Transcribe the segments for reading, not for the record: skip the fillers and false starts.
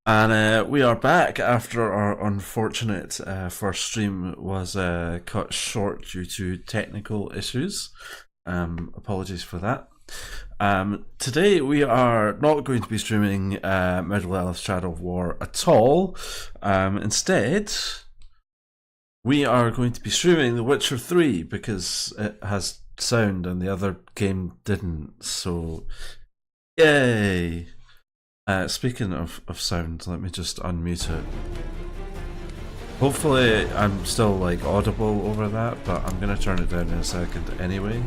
And we are back after our unfortunate first stream was cut short due to technical issues. Apologies for that. Today we are not going to be streaming Middle Earth Shadow of War at all. Instead, we are going to be streaming The Witcher 3 because it has sound and the other game didn't. So, yay! Speaking of sound, let me just unmute it. Hopefully I'm still like audible over that, but I'm gonna turn it down in a second anyway.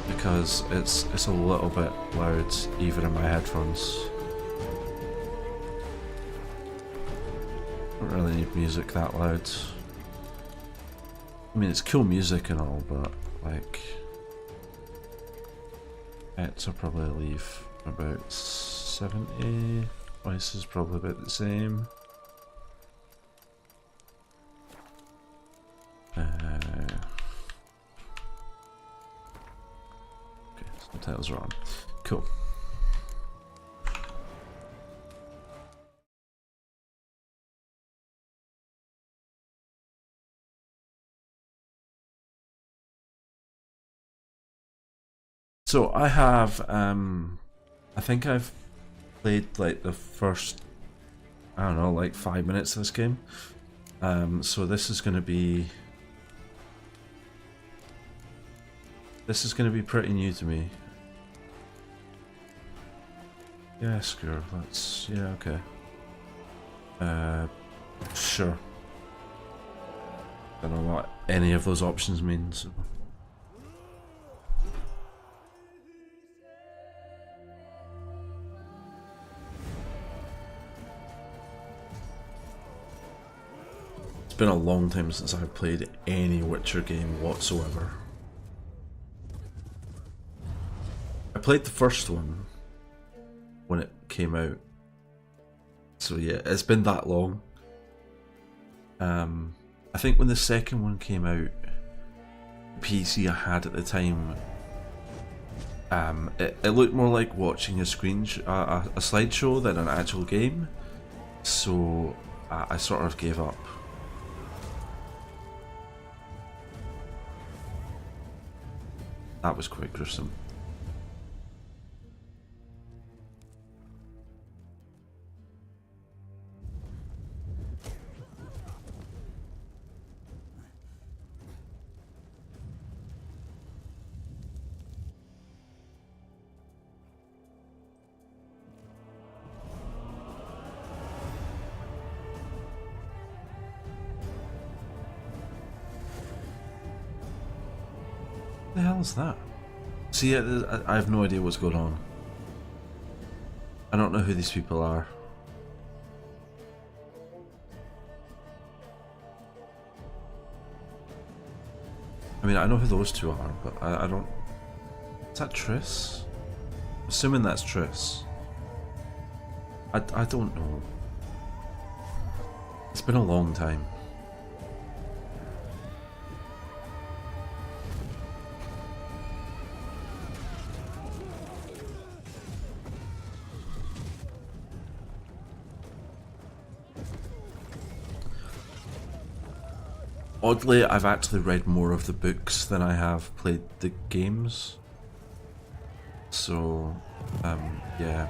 Because it's a little bit loud even in my headphones. I don't really need music that loud. I mean, it's cool music and all, but like, I'll probably leave about 70. Voice is probably about the same. Okay, subtitles are on. Cool. So I have, I think I've played like the first, I don't know, like 5 minutes of this game. So this is gonna be pretty new to me. Yeah, sure. Yeah, okay. Sure. Don't know what any of those options mean. So. It's been a long time since I've played any Witcher game whatsoever. I played the first one when it came out. So yeah, it's been that long. I think when the second one came out, the PC I had at the time, it looked more like watching a a slideshow than an actual game. So I sort of gave up. That was quite gruesome. What the hell is that? See, I have no idea what's going on. I don't know who these people are. I mean, I know who those two are, but I don't... Is that Triss? Assuming that's Triss. I don't know. It's been a long time. Oddly, I've actually read more of the books than I have played the games. So, yeah.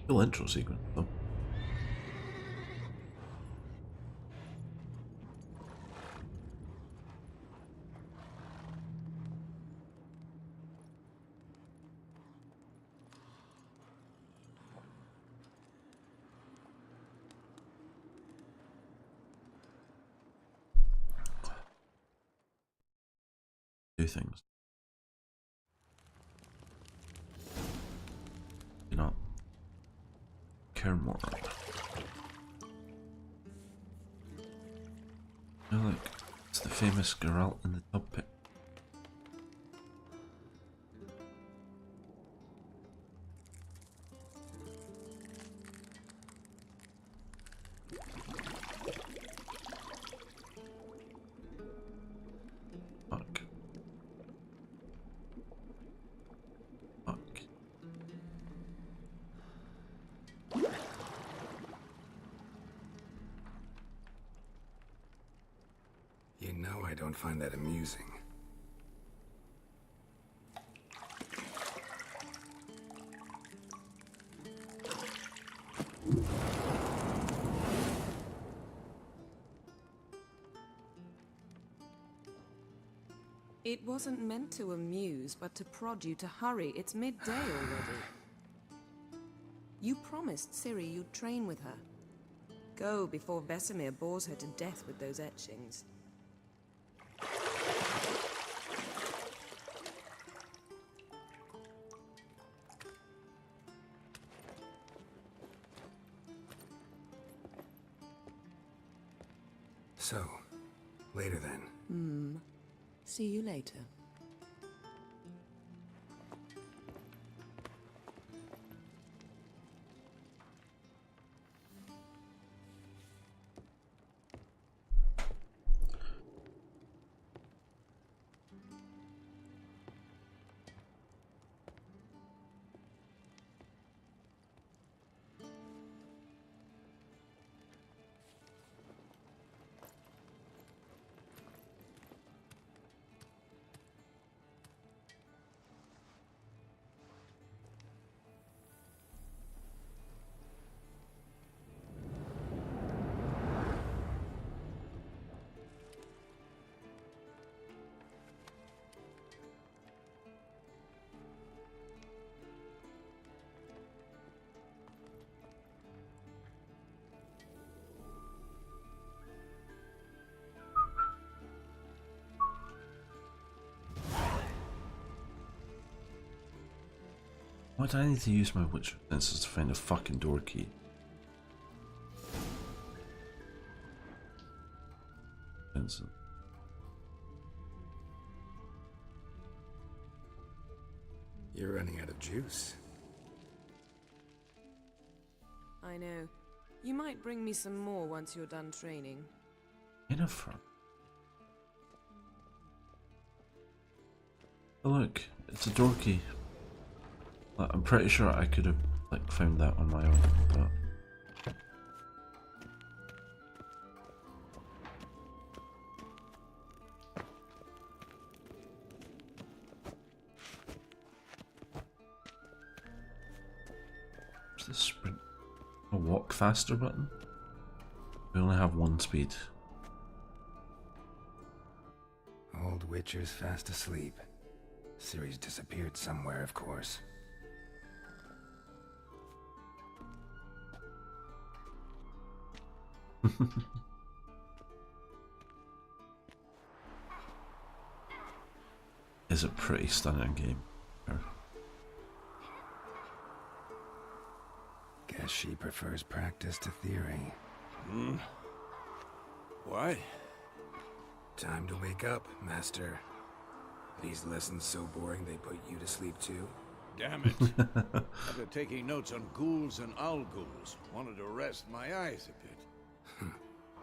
Cool intro sequence, though. two things. You know, care more. Oh, look, it's the famous Geralt in the tub pit. Fuck. Fuck. You know I don't find that amusing. It wasn't meant to amuse, but to prod you to hurry. It's midday already. You promised Ciri you'd train with her. Go before Vesemir bores her to death with those etchings. So, later then. See you later. Why do I need to use my Witcher senses to find a fucking door key? Vincent. You're running out of juice. I know. You might bring me some more once you're done training. Yennefer. Oh look, it's a door key. Like, I'm pretty sure I could have like found that on my own, but where's the sprint? A walk faster button? We only have one speed. Old Witcher's fast asleep. Ciri's disappeared somewhere, of course. Is a pretty stunning game. Guess she prefers practice to theory. Why? Time to wake up, Master. These lessons so boring they put you to sleep too? Damn it. After taking notes on ghouls and owl ghouls, wanted to rest my eyes a bit.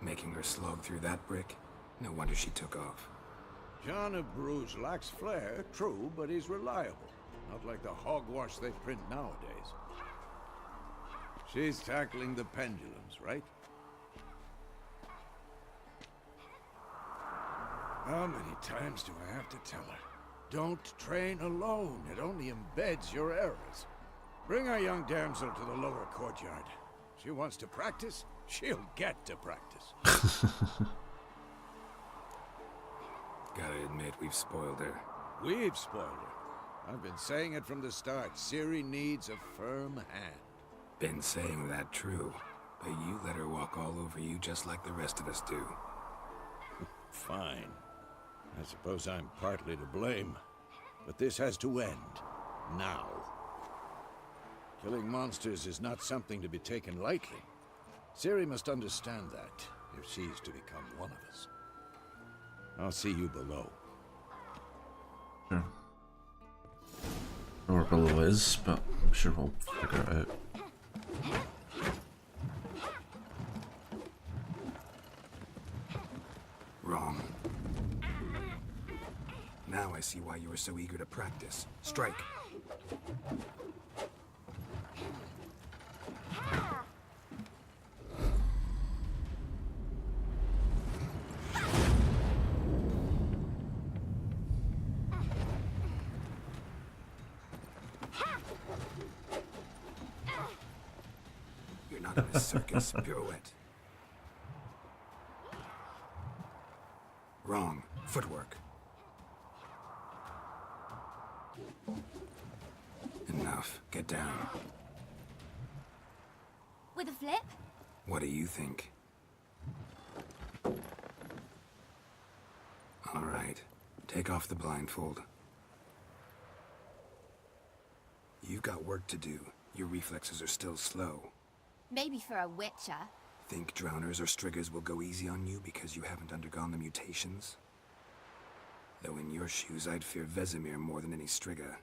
Making her slog through that brick? No wonder she took off. John of Bruges lacks flair, true, but he's reliable. Not like the hogwash they print nowadays. She's tackling the pendulums, right? How many times do I have to tell her? Don't train alone. It only embeds your errors. Bring our young damsel to the lower courtyard. She wants to practice, she'll get to practice. Gotta admit, we've spoiled her. We've spoiled her. I've been saying it from the start. Ciri needs a firm hand. Been saying that true, but you let her walk all over you just like the rest of us do. Fine. I suppose I'm partly to blame, but this has to end. Now. Killing monsters is not something to be taken lightly. Ciri must understand that, if she's to become one of us. I'll see you below. Sure. I don't know where below is, but I'm sure we'll figure it out. Wrong. Now I see why you were so eager to practice. Strike. You're not in a circus. Pirouette. Wrong. Footwork. Enough. Get down. With a flip? What do you think? All right. Take off the blindfold. You've got work to do. Your reflexes are still slow. Maybe for a witcher. Think drowners or striggers will go easy on you because you haven't undergone the mutations? Though in your shoes, I'd fear Vesemir more than any strigger.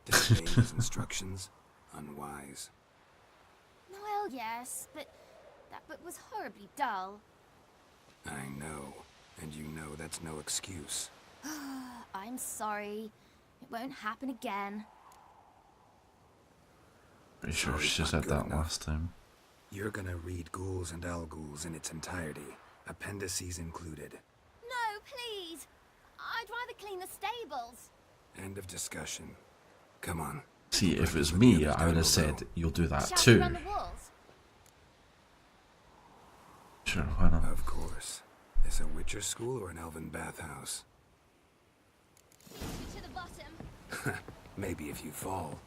Disobeying his instructions? Unwise. Well, yes, but that book was horribly dull. I know. And you know that's no excuse. I'm sorry. It won't happen again. Pretty sure Sorry's she not said good that enough. last time. You're gonna read Ghouls and Al-Ghouls in its entirety, appendices included. No, please. I'd rather clean the stables. End of discussion. Come on. See, if it was With the me, others I down would have below. said, you'll do that Shall we too. run the walls? Sure, why not? Of course. Is a Witcher school or an elven bathhouse? To the bottom. Maybe if you fall.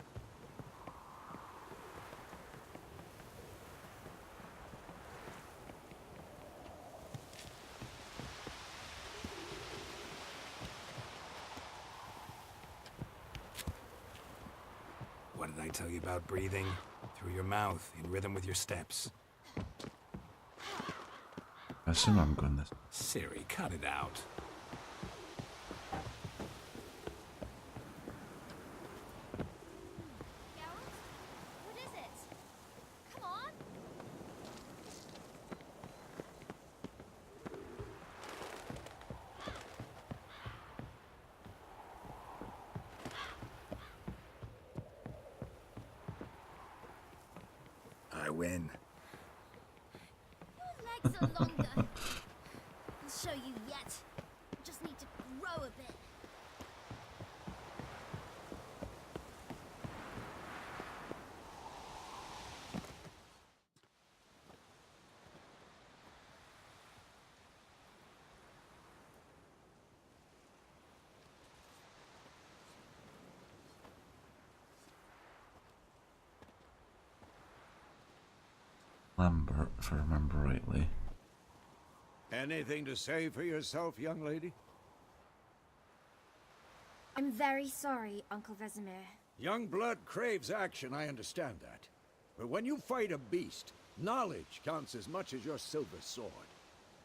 What did I tell you about breathing? Through your mouth, in rhythm with your steps. I assume I'm going this. Ciri, cut it out. Geralt? What is it? Come on. I win. Your legs are longer. I'll show you yet. Just need to grow a bit. Lambert, if I remember rightly. Anything to say for yourself, young lady? I'm very sorry, Uncle Vesemir. Young blood craves action, I understand that. But when you fight a beast, knowledge counts as much as your silver sword.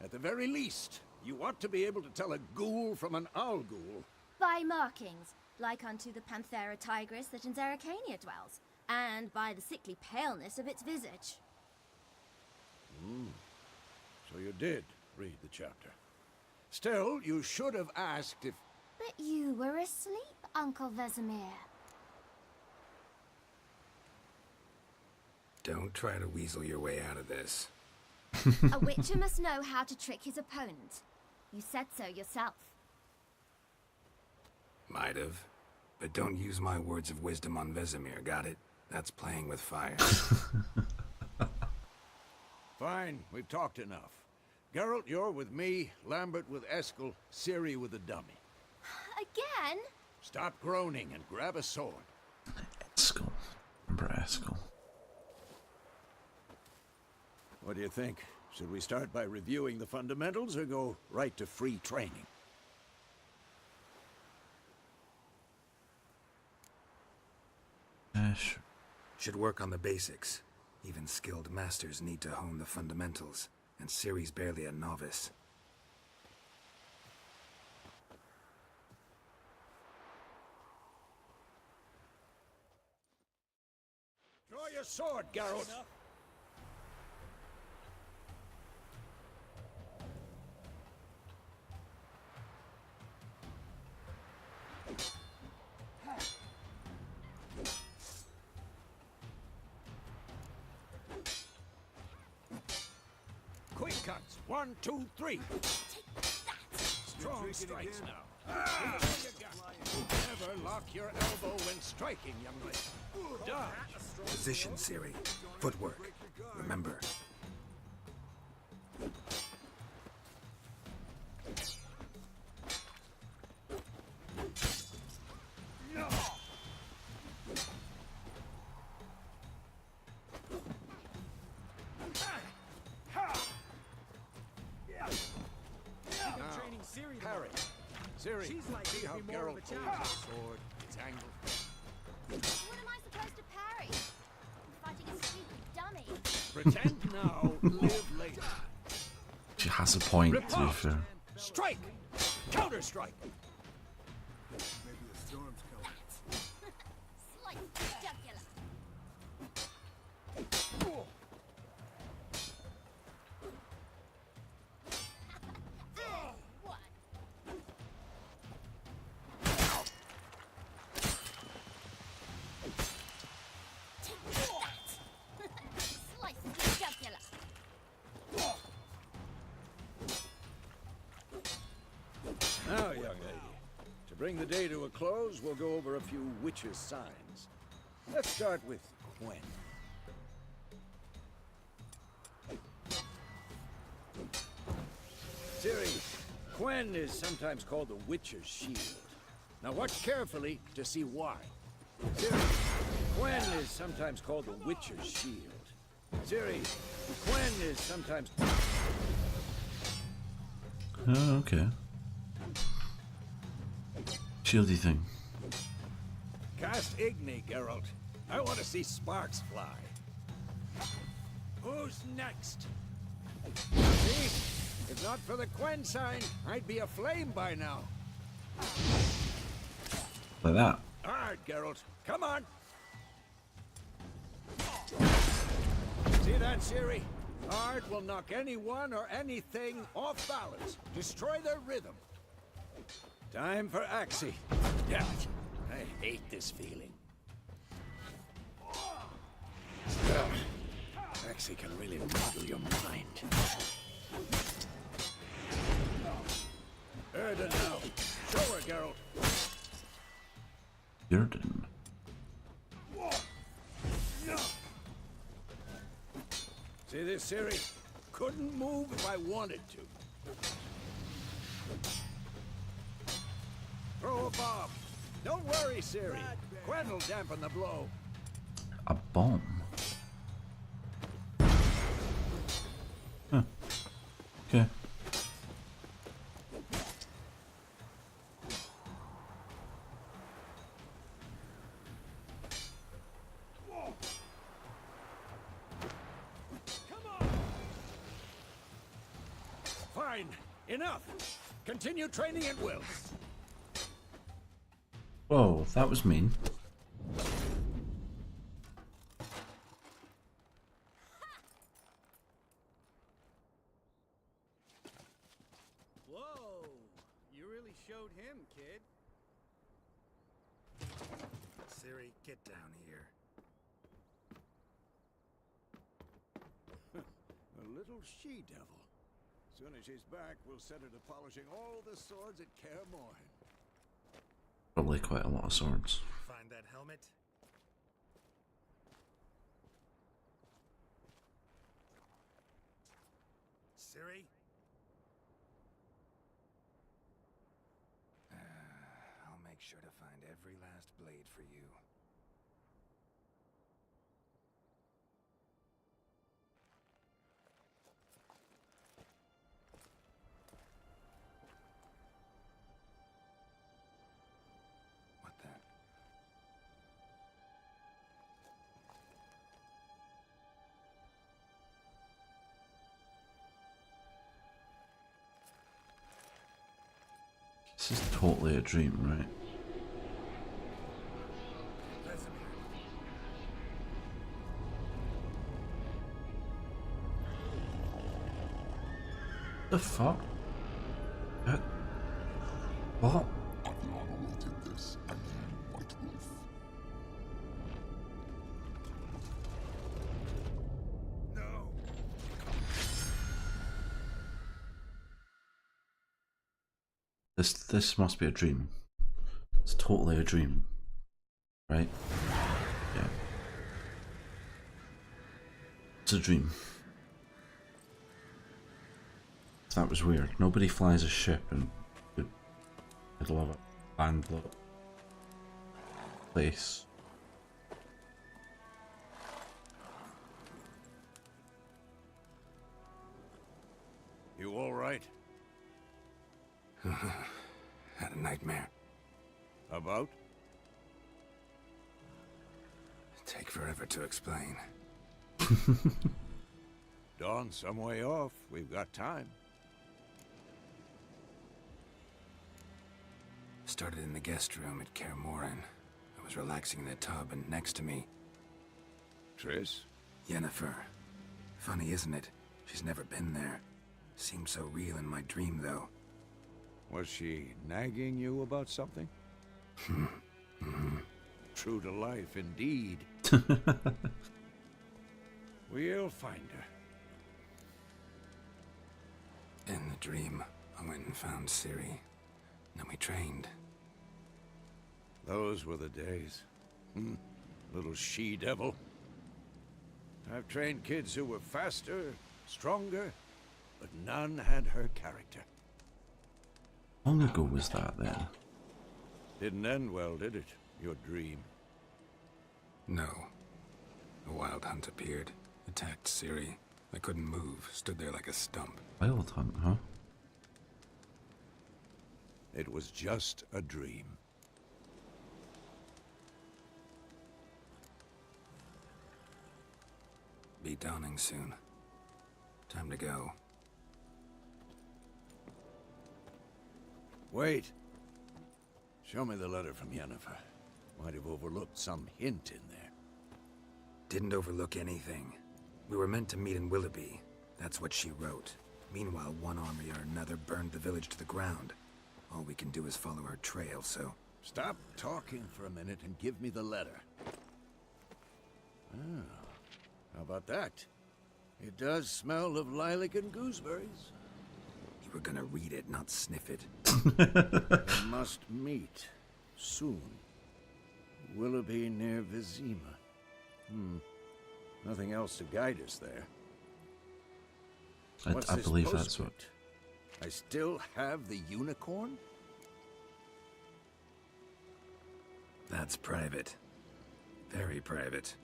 At the very least, you ought to be able to tell a ghoul from an owl-ghoul. By markings, like unto the Panthera tigris that in Zerrikania dwells, and by the sickly paleness of its visage. So you did read the chapter. Still, you should have asked if... But you were asleep, Uncle Vesemir. Don't try to weasel your way out of this. A witcher must know how to trick his opponent. You said so yourself. Might have. But don't use my words of wisdom on Vesemir, got it? That's playing with fire. Fine, we've talked enough. Geralt, you're with me, Lambert with Eskel, Ciri with the dummy. Again? Stop groaning and grab a sword. Eskel. Remember Eskel. What do you think? Should we start by reviewing the fundamentals or go right to free training? Sure. Should work on the basics. Even skilled masters need to hone the fundamentals, and Ciri's barely a novice. Draw your sword, Geralt. Quick cuts. 1, 2, 3. Strong strikes now. Never lock your elbow when striking, young lady. Dodge. Position, Ciri. Footwork. Remember. Parry. Ciri, see how Geralt holds his sword, its angle. What am I supposed to parry? I'm fighting a stupid dummy. Pretend now, live later. She has a point, to be Riposte. fair. Strike! Counter strike! Slice the jugular. What? Take that! Slice the jugular. Now, young lady, to bring the day to a close, we'll go over a few witches' signs. Let's start with Quen. Ciri, Quen is sometimes called the Witcher's Shield. Now watch carefully to see why. Ciri, Quen is sometimes called the Witcher's Shield. Ciri, Quen is sometimes... Oh, okay. Shieldy thing. Cast Igni, Geralt. I want to see sparks fly. Who's next? See? If not for the Quen sign, I'd be aflame by now. Like that. Hard, Geralt. Come on. See that, Ciri? Hard will knock anyone or anything off balance. Destroy their rhythm. Time for Axii. Damn it. I hate this feeling. Axii can really muddle your mind. Erden now. Show her, Geralt. Jordan. See this, Ciri? Couldn't move if I wanted to. Throw a bomb. Don't worry, Ciri. Quen will dampen the blow. A bomb. Huh. Okay. Fine. Enough. Continue training at will. Whoa, that was mean. Whoa! You really showed him, kid. Ciri, get down here. A little she-devil. Soon as she's back, we'll set her to polishing all the swords at Kaer Morhen. Probably quite a lot of swords. Find that helmet? Ciri? I'll make sure to find every last blade for you. What the? This is totally a dream, right? The fuck? What? Aviana did this again, White Wolf. No. This must be a dream. It's totally a dream, right? Yeah. It's a dream. That was weird. Nobody flies a ship in the middle of a landlocked place. You all right? Had a nightmare. About? Take forever to explain. Dawn's some way off. We've got time. Started in the guest room at Kaer Morhen. I was relaxing in the tub, and next to me, Triss? Yennefer. Funny, isn't it? She's never been there. Seemed so real in my dream, though. Was she nagging you about something? True to life, indeed. We'll find her. In the dream, I went and found Ciri. Then we trained. Those were the days. Little she-devil. I've trained kids who were faster, stronger, but none had her character. How long ago was that then? Didn't end well, did it? Your dream. No. A wild hunt appeared, attacked Ciri. I couldn't move, stood there like a stump. Wild hunt, huh? It was just a dream. Be dawning soon. Time to go. Wait. Show me the letter from Yennefer. Might have overlooked some hint in there. Didn't overlook anything. We were meant to meet in Willoughby. That's what she wrote. Meanwhile, one army or another burned the village to the ground. All we can do is follow her trail, so... Stop talking for a minute and give me the letter. Ah, how about that? It does smell of lilac and gooseberries. You were gonna read it, not sniff it. We must meet soon. Willoughby near Vizima. Nothing else to guide us there. What's I this believe that's what. postscript? I still have the unicorn? That's private. Very private.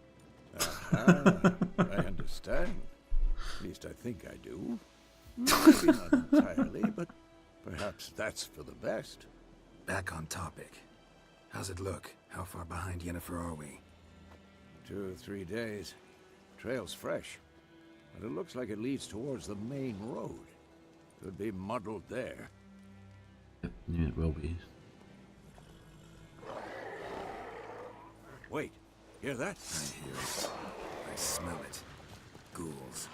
Aha, I understand. At least I think I do. Maybe not entirely, but perhaps that's for the best. Back on topic. How's it look? How far behind Yennefer are we? 2 or 3 days. Trail's fresh, but it looks like it leads towards the main road. Could be muddled there. Yep, yeah, it will be. Wait, hear that? I hear it. I smell it. Ghouls.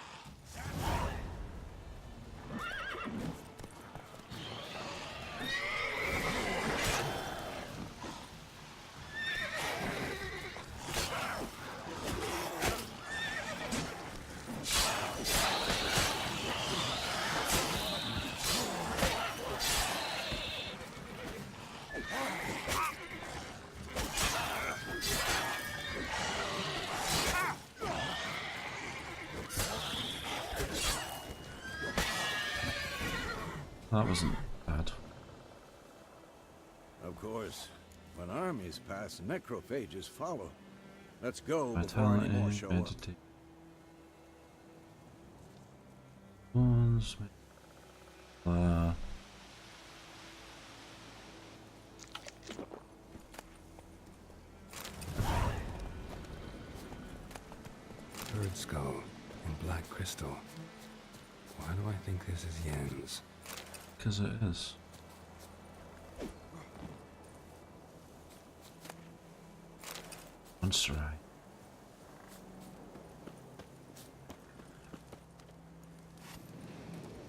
That wasn't bad. Of course, when armies pass, necrophages follow. Let's go before any more Vitality, show up. entity. Once. Bird skull and black crystal. Why do I think this is Yen's? Because it is. Monster Eye.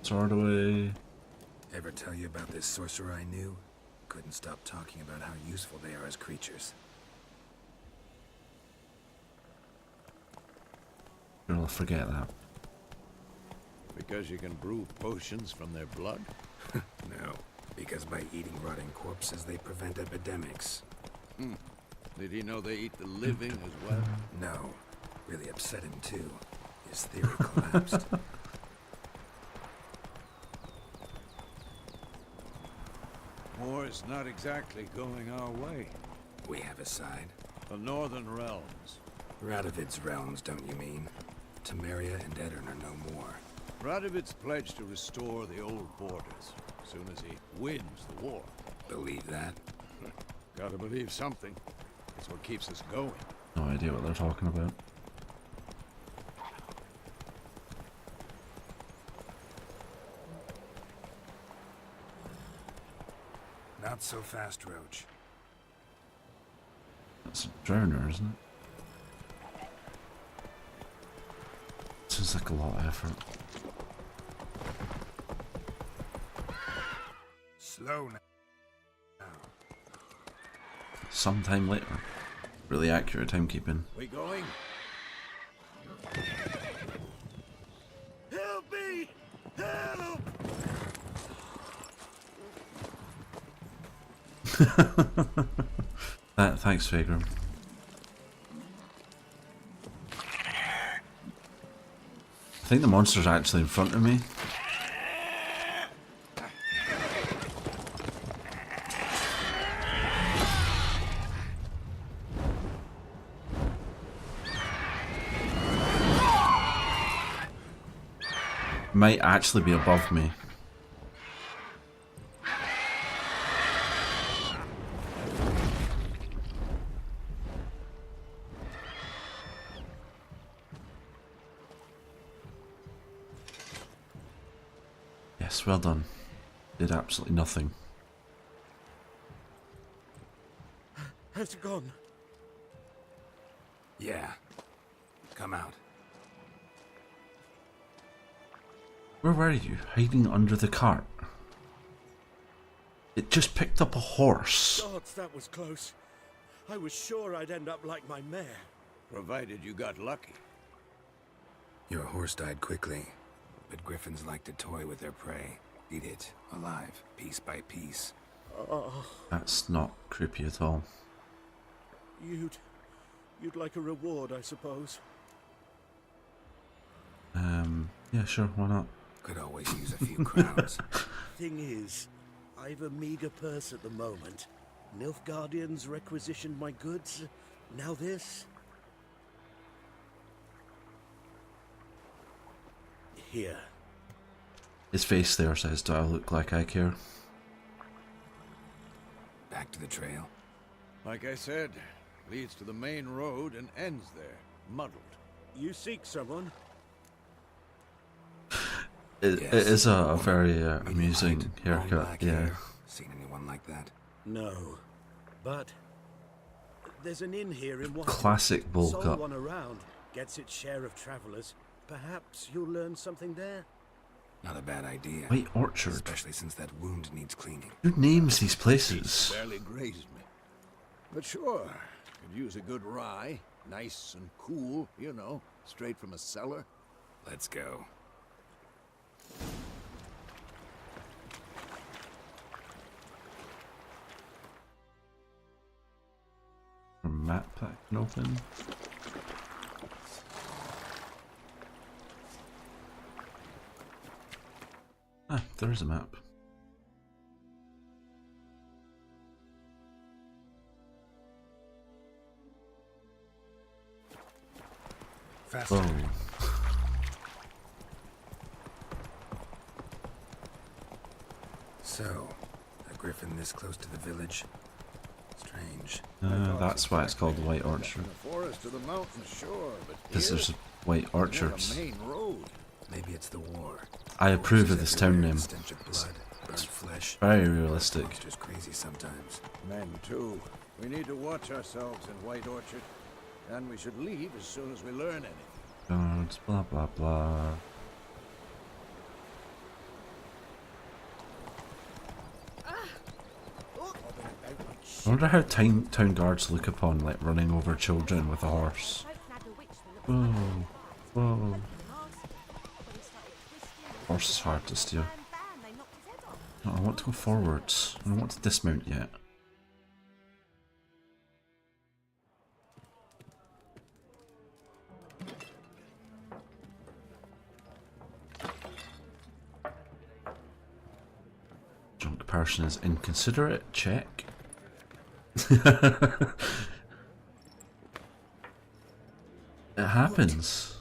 Sword away. Ever tell you about this sorcerer I knew? Couldn't stop talking about how useful they are as creatures. I'll forget that. Because you can brew potions from their blood? No, because by eating rotting corpses, they prevent epidemics. Did he know they eat the living as well? No, really upset him too. His theory collapsed. War's not exactly going our way. We have a side. The Northern Realms. Radovid's realms, don't you mean? Temeria and Edirn are no more. Radovid's pledged to restore the old borders as soon as he wins the war. Believe that? Gotta believe something. It's what keeps us going. No idea what they're talking about. Not so fast, Roach. That's a drowner, isn't it? Seems like a lot of effort. Slow now. Sometime later. Really accurate timekeeping. We going? Help me! Help! Thanks, Vagram. I think the monster's actually in front of me. Might actually be above me. Yes, well done. Did absolutely nothing. Has it gone? Yeah. Come out. Where were you? Hiding under the cart? It just picked up a horse. Gods, that was close. I was sure I'd end up like my mare. Provided you got lucky. Your horse died quickly, but griffins like to toy with their prey. Eat it, alive, piece by piece. That's not creepy at all. You'd like a reward, I suppose. Yeah, sure, why not? Could always use a few crowns. Thing is, I've a meager purse at the moment. Nilfgaardians requisitioned my goods. Now this. Here. His face there says, do I look like I care? Back to the trail. Like I said, leads to the main road and ends there, muddled. You seek someone? It Yes. is a very Medium amusing height, long haircut, black yeah. hair. Seen anyone like that? No. But there's an inn here in White. Classic bowl Sole cut. one around gets its share of travelers. Perhaps you'll learn something there. Not a bad idea. White Orchard. Especially since that wound needs cleaning. Who names these places? Barely grazed me. But sure, could use a good rye. Nice and cool, you know, straight from a cellar. Let's go. A map that can open. Ah, there's a map. Faster. Whoa. So, a griffin this close to the village? Strange. That's why it's called the White In Orchard. the forest or the mountain, sure, but Because here, there's white near orchards. a main road. Maybe it's the war. I approve of Horses this town everywhere, name. the stench of blood, burnt flesh. Very realistic. Monsters crazy sometimes. Men, too. We need to watch ourselves in White Orchard. And we should leave as soon as we learn anything. Guards, blah blah blah. I wonder how town guards look upon like running over children with a horse. Whoa, whoa. Horse is hard to steer. No, I want to go forwards. I don't want to dismount yet. Drunk person is inconsiderate. Check. It happens.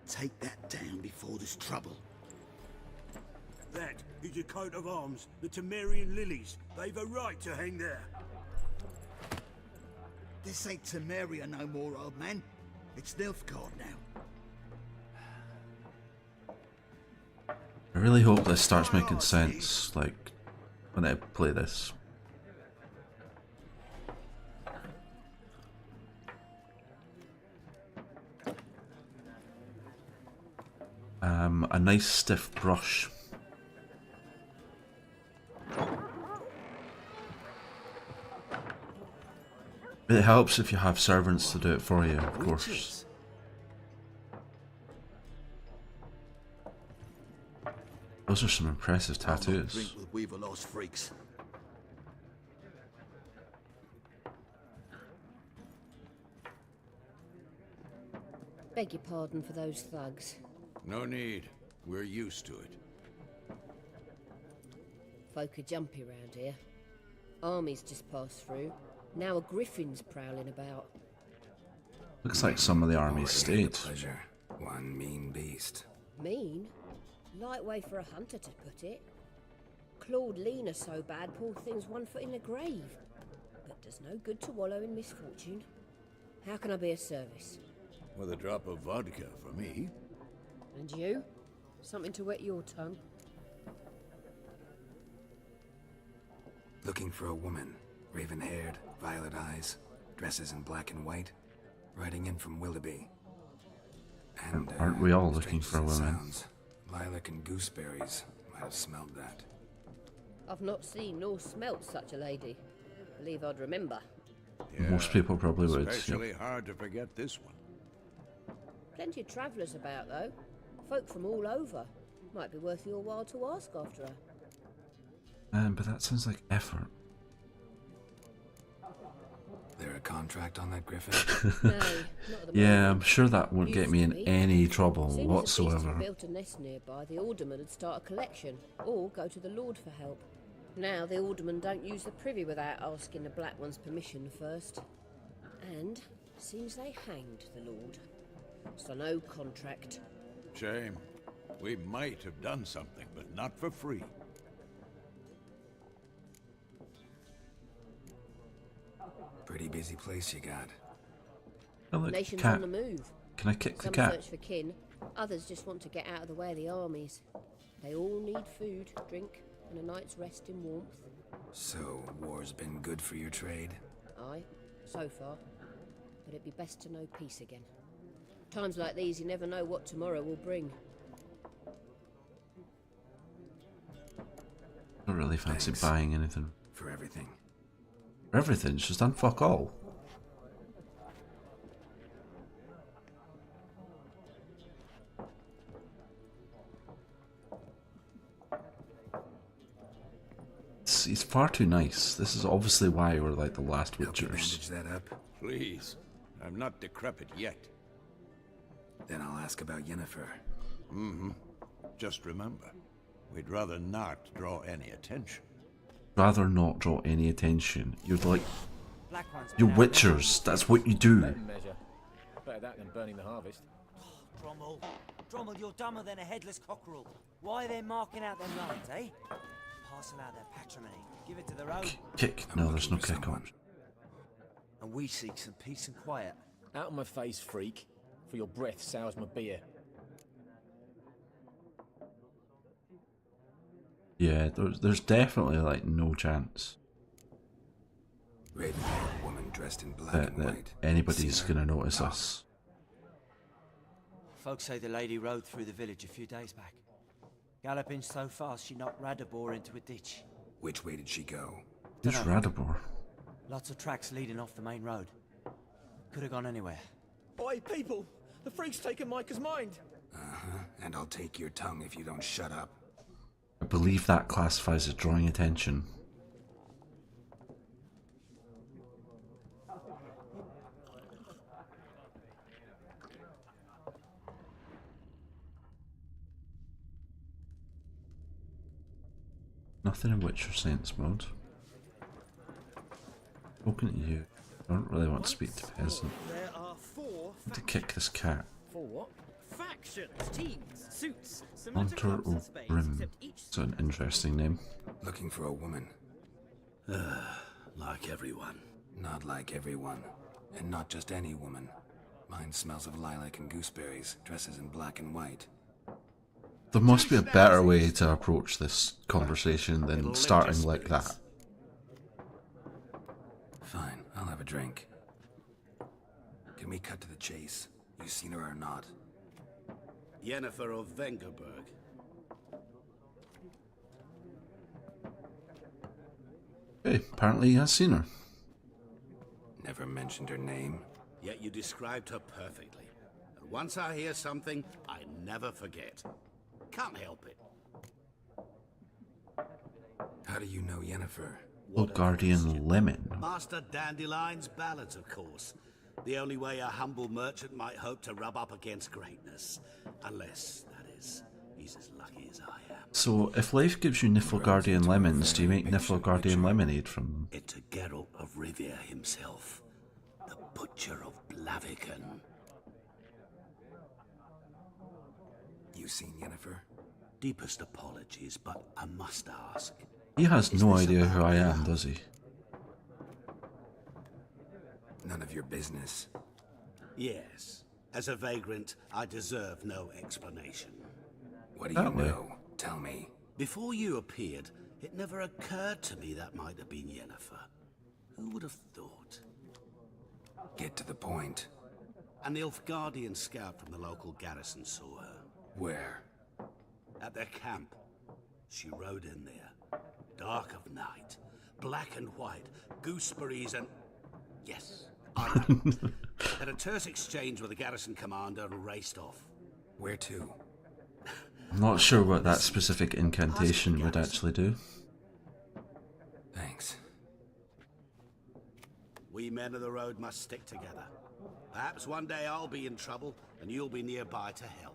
Take that down before there's trouble. That is your coat of arms, the Temerian lilies. They've a right to hang there. This ain't Temeria no more, old man. It's Nilfgaard now. I really hope this starts making sense, like, when I play this. A nice stiff brush. It helps if you have servants to do it for you, of course. Those are some impressive tattoos. Drink with Weaver Lost freaks. Beg your pardon for those thugs. No need. We're used to it. Folk are jumpy round here. Armies just passed through. Now a griffin's prowling about. Looks like some of the armies stayed. Pleasure. One mean beast. Mean? Light way for a hunter to put it. Clawed Lena so bad, poor thing's 1 foot in the grave. But does no good to wallow in misfortune. How can I be of service? With a drop of vodka for me. And you? Something to wet your tongue? Looking for a woman. Raven-haired, violet eyes, dresses in black and white. Riding in from Willoughby. And, aren't we all looking strange for a as it woman? sounds, lilac and gooseberries might have smelled that. I've not seen nor smelt such a lady. Believe I'd remember. Most people probably would. Especially Yep. hard to forget this one. Plenty of travellers about, though. Folk from all over. Might be worth your while to ask after her. But that sounds like effort. There a contract on that griffin? No, not at the Yeah, moment. I'm sure that wouldn't get me in any trouble Soon as the beast whatsoever. had built a nest nearby, the alderman would start a collection, or go to the lord for help. Now the alderman don't use the privy without asking the black one's permission first. And seems they hanged the lord. So no contract. Shame. We might have done something, but not for free. Pretty busy place you got. Oh, look, Nations cat. on the move. Can I kick the Some cat? search for kin, others just want to get out of the way of the armies. They all need food, drink, and a night's rest in warmth. So, war's been good for your trade? Aye, so far. But it'd be best to know peace again. Times like these, you never know what tomorrow will bring. I don't really fancy Thanks. buying anything. For everything. Everything, she's done fuck all. He's far too nice. This is obviously why we're like the last Help you Witchers. bandage that up? Please. I'm not decrepit yet. Then I'll ask about Yennefer. Mm-hmm. Just remember, we'd rather not draw any attention. Rather not draw any attention. You're like, Black one's you're been out Witchers. That's what you do. there. Measure. Better that than burning the harvest. Drommel, you're dumber than a headless cockerel. Why are they marking out their lines, eh? Parcel out their patrimony. Give it to their own. Kick. No, there's no kick on. And we seek some peace and quiet. Out of my face, freak. For your breath sours my beer. Yeah, there's definitely like no chance. Raven-haired woman dressed in black that, and that white. anybody's Seen her? going to notice us. Folks say the lady rode through the village a few days back. Galloping so fast she knocked Radabor into a ditch. Which way did she go? Who's Radabor? Lots of tracks leading off the main road. Could have gone anywhere. Oi, people! The freak's taken Micah's mind! Uh-huh, and I'll take your tongue if you don't shut up. I believe that classifies as drawing attention. Nothing in Witcher Saints mode. Spoken to you. I don't really want to speak to peasant. There are 4 To kick this cat. For what? Factions, teams, suits, Hunter O'Brim. It's an interesting name. Looking for a woman. Like everyone. Not like everyone. And not just any woman. Mine smells of lilac and gooseberries, dresses in black and white. There must be a better way to approach this conversation than starting like that. Fine, I'll have a drink. Can we cut to the chase? You seen her or not? Yennefer of Vengerberg. Okay, apparently he has seen her. Never mentioned her name. Yet you described her perfectly. And once I hear something, I never forget. Can't help it. How do you know Yennefer? Old Guardian Lemon. Master Dandelion's ballads, of course. The only way a humble merchant might hope to rub up against greatness. Unless, that is, he's as lucky as I am. So, if life gives you Niflgardian lemons, do you make Niflgardian lemonade from them? It's a Geralt of Rivia himself. The Butcher of Blaviken. You seen Yennefer? Deepest apologies, but I must ask. He has no idea who I am, does he? None of your business. Yes. As a vagrant, I deserve no explanation. What do you know? Tell me. Before you appeared, it never occurred to me that might have been Yennefer. Who would have thought? Get to the point. An Nilfgaardian scout from the local garrison saw her. Where? At their camp. She rode in there. Dark of night. Black and white. Gooseberries and... Yes, I had a terse exchange with the garrison commander and raced off. Where to? I'm not sure what that specific incantation would actually do. Thanks. We men of the road must stick together. Perhaps one day I'll be in trouble and you'll be nearby to help.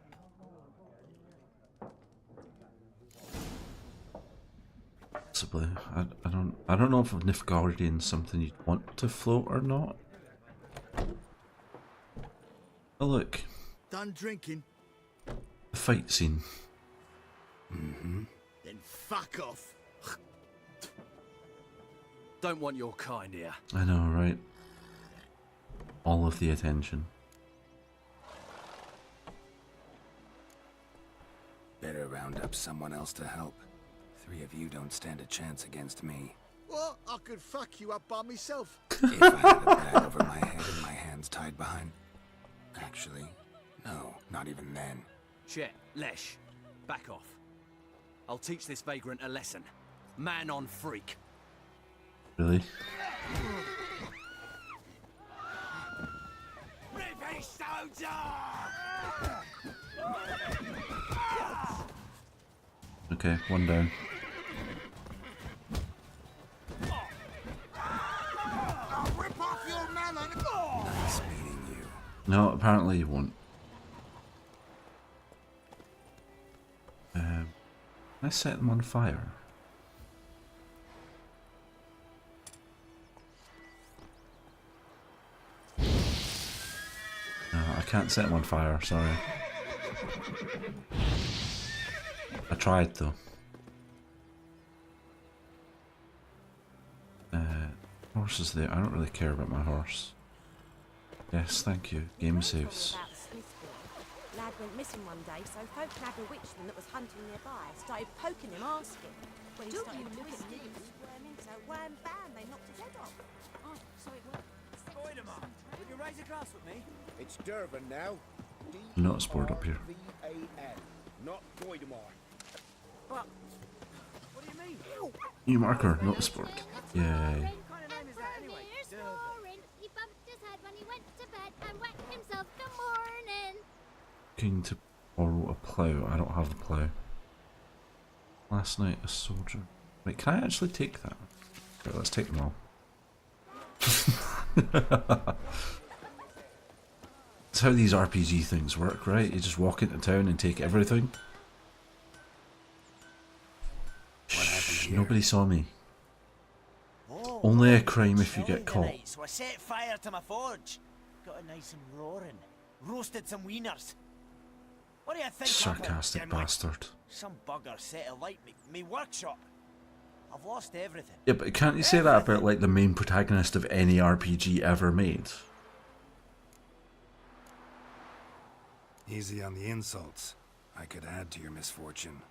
Possibly. I don't know if Niflgardian's something you'd want to float or not. Oh look. Done drinking? The fight scene. Mm-hmm. Then fuck off. Don't want your kind here. I know, right? All of the attention. Better round up someone else to help. 3 of you don't stand a chance against me. What? I could fuck you up by myself. If I had a bag over my head and my hands tied behind... Actually, no, not even then. Chet, Lesh, back off. I'll teach this vagrant a lesson. Man on freak. Really? Rippy soldier! Okay, one down. I'll rip off your melon. Nice meeting you. No, apparently you won't. I set them on fire. No, I can't set them on fire, sorry. I tried though. Horse is there. I don't really care about my horse. Yes, thank you. Game saves. Lad went missing one day, so folk nabbed a witchman that was hunting nearby. Started poking him, asking. When he started looking at him, wham, bam, they knocked his head off. I Voidemar, would you raise a glass with me? It's Durvan now. Notice board up here. D-R-V-A-N, not Voidemar. But, what do you mean? New marker, notice board. Yay. What kind of name is that anyway? He bumped his head when he went to bed and wet himself good morning. Looking to borrow a plough. I don't have a plough. Last night, a soldier. Wait, can I actually take that? Okay, let's take them all. That's how these RPG things work, right? You just walk into town and take everything. Shh, nobody saw me. Only a crime if you get caught. So I set fire to my forge. Got it nice and roaring. Roasted some wieners. What do you think? Sarcastic bastard. Some bugger set alight me workshop. I've lost everything. Yeah, but can't you say that about like the main protagonist of any RPG ever made? Easy on the insults. I could add to your misfortune.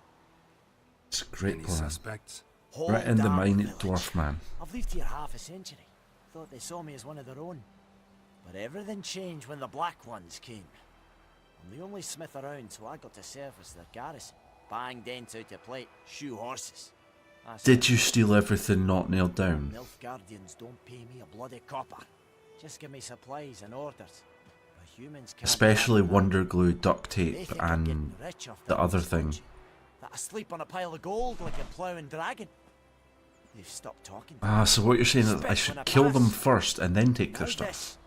It's a great Any plan. suspects? Right in the minute dwarf man. I've lived here half a century. Thought they saw me as one of their own. But everything changed when the Black Ones came. I'm the only smith around, so I got to serve as their garrison. Bang dents out of plate, shoe horses. Did you steal everything not nailed down? Nilfgaardians don't pay me a bloody copper. Just give me supplies and orders. But humans can't. Especially Wonder Glue, duct They tape, think I'm and getting rich off the their other misfortune. thing. That I sleep on a pile of gold like a ploughing dragon. They've stopped talking. Ah, so what you're saying is I should kill them first and then take their stuff.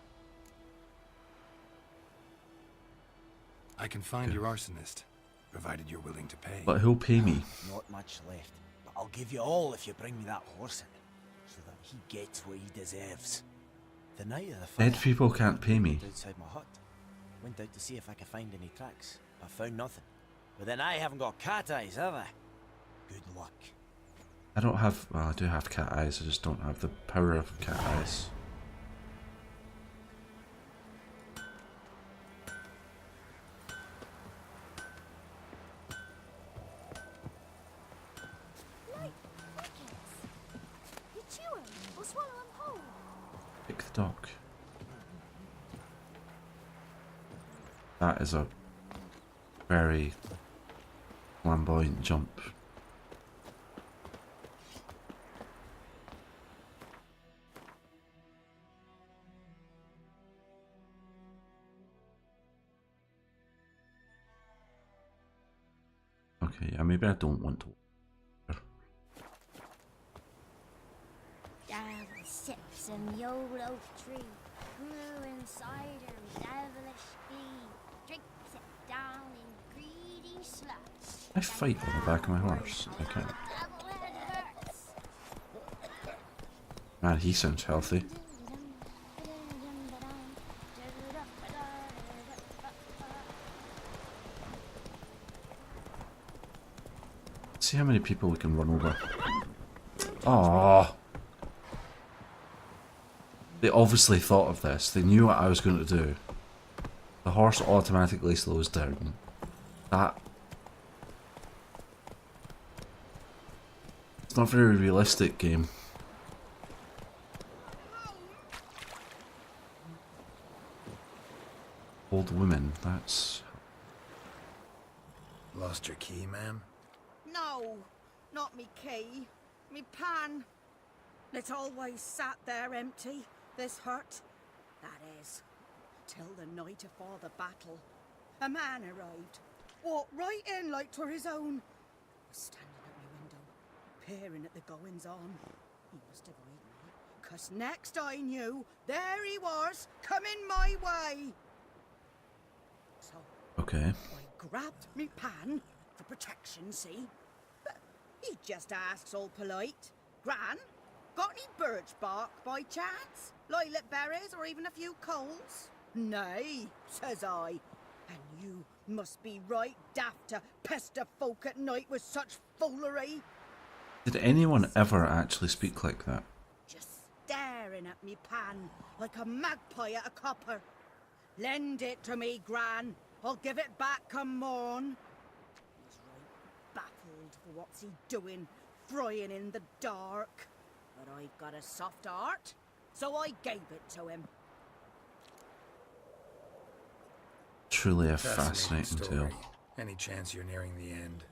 I can find your arsonist, provided you're willing to pay. But who'll pay me? Not much left. But I'll give you all if you bring me that horse in, so that he gets what he deserves. The night of the fire, Dead people can't pay me. outside my hut. Went out to see if I could find any tracks. I found nothing. But then I haven't got cat eyes, have I? Good luck. I don't have. Well, I do have cat eyes. I just don't have the power of cat eyes. You chew 'em or swallow 'em whole. Pick the dog. That is a very flamboyant jump. Okay, yeah, maybe I don't want to. Devil sips in the old oak tree, grew inside her devilish glee, drinks it down in greedy sluts. I fight on the back of my horse. I can. Man, he sounds healthy. See how many people we can run over. Aww. They obviously thought of this. They knew what I was going to do. The horse automatically slows down. That... It's not very realistic, game. Old women, that's... Lost your key, ma'am? No, not me key. Me pan. It always sat there empty, this hut. That is, till the night afore the battle. A man arrived, walked right in like 'twere his own. Was standing at my window, peering at the goings on. He must have eyed me, 'cause next I knew, there he was, coming my way. So okay. I grabbed me pan for protection, see? But he just asks all polite, Gran, got any birch bark by chance? Lilac berries or even a few coals? Nay, says I. And you must be right daft to pester folk at night with such foolery. Did anyone ever actually speak like that? Just staring at me pan like a magpie at a copper. Lend it to me, Gran. I'll give it back come morn. He's right baffled for what's he doing, frying in the dark. But I've got a soft heart, so I gave it to him. Truly a fascinating tale. Any chance you're nearing the end?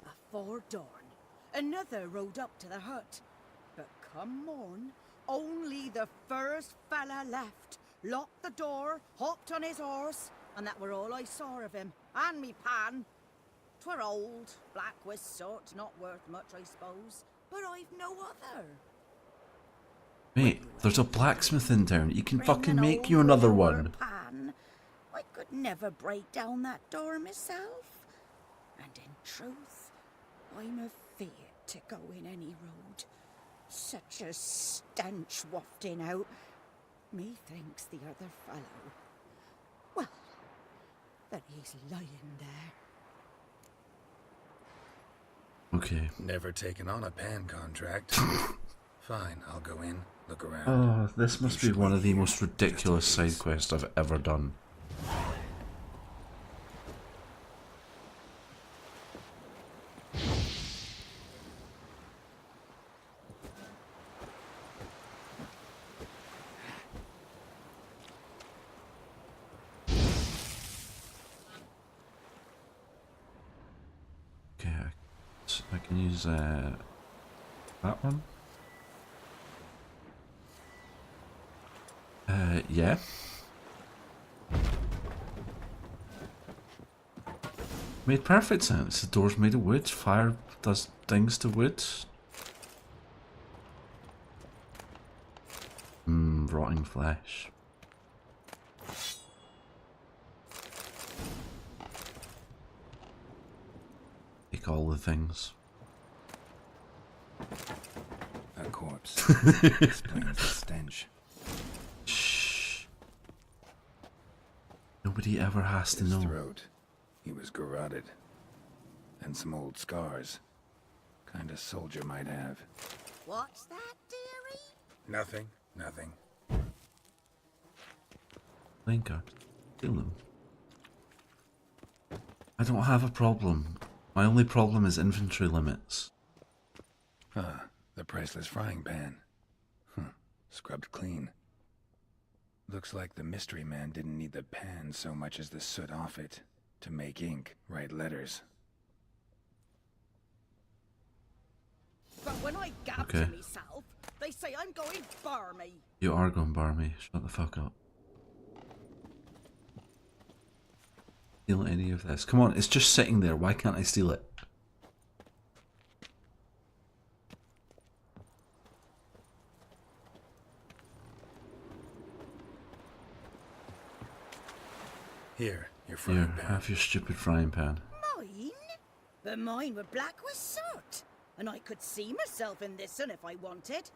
Afore dawn, another rode up to the hut. But come morn, only the first fella left. Locked the door, hopped on his horse, and that were all I saw of him. And me pan. 'Twere old, black with soot, not worth much, I suppose. But I've no other. Mate, there's a blacksmith in town. You can Bring fucking an make old you another railway one. Pan. I could never break down that door myself. And in truth, I'm afeard to go in any road. Such a stench wafting out. Methinks the other fellow, well, that he's lying there. Okay. Never taken on a pan contract. Fine, I'll go in, look around. Oh, this must be one of the most ridiculous side quests I've ever done. Okay, I can use that one. Yeah. Made perfect sense. The door's made of wood. Fire does things to wood. Rotting flesh. Take all the things. A corpse. Explains the stench. Shh. Nobody ever has to His know. throat. He was garroted. And some old scars. Kind of soldier might have. What's that, dearie? Nothing. Nothing. Playing cards. Steal them. I don't have a problem. My only problem is inventory limits. Ah, the priceless frying pan. Scrubbed clean. Looks like the mystery man didn't need the pan so much as the soot off it to make ink, write letters. But when I gab Okay. to myself, they say I'm going barmy. You are going barmy. Shut the fuck up. Steal any of this. Come on, it's just sitting there. Why can't I steal it? Here, your frying Here, pan. have your stupid frying pan. Mine? But mine were black with soot. And I could see myself in this one if I wanted.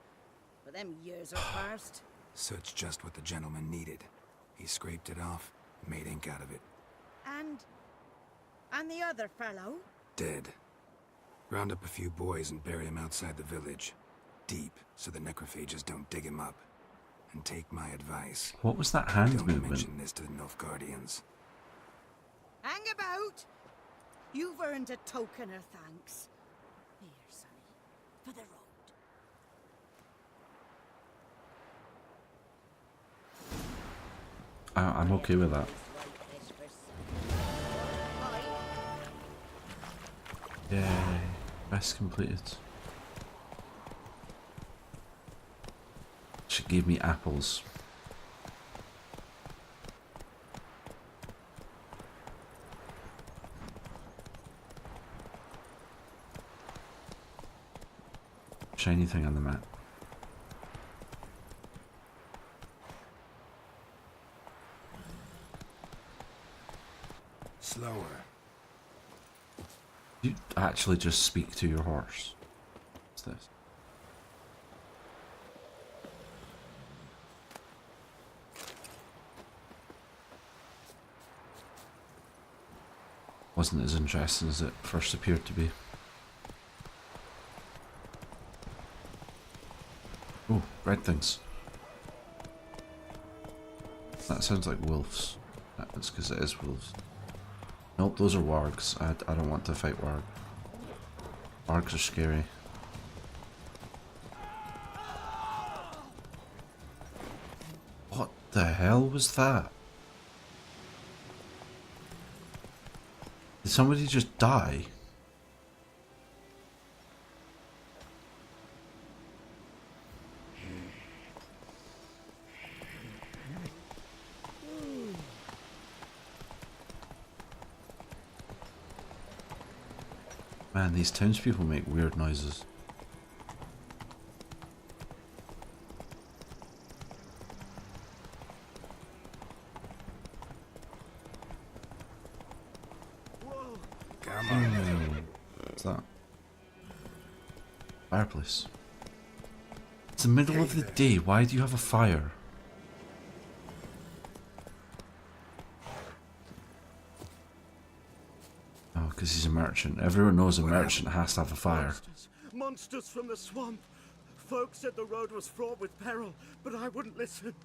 But them years are past. Soot's just what the gentleman needed. He scraped it off, made ink out of it. And the other fellow? Dead. Round up a few boys and bury him outside the village. Deep, so the necrophages don't dig him up. And take my advice. What was that hand Don't movement? mention this to the Nilfgaardians. Hang about! You've earned a token of thanks. Here, sonny, for the road. I'm okay with that. Yay. Quest completed. She gave me apples. Shiny thing on the map. Slower. You actually just speak to your horse. What's this? Wasn't as interesting as it first appeared to be. Oh, red things. That sounds like wolves. That's because it is wolves. Nope, those are wargs. I don't want to fight warg. Wargs are scary. The hell was that? Did somebody just die? Man, these townspeople make weird noises. Come on. What's that? Fireplace. It's the middle of the day. Why do you have a fire? Oh, because he's a merchant. Everyone knows a merchant has to have a fire. Monsters from the swamp. Folk said the road was fraught with peril, but I wouldn't listen.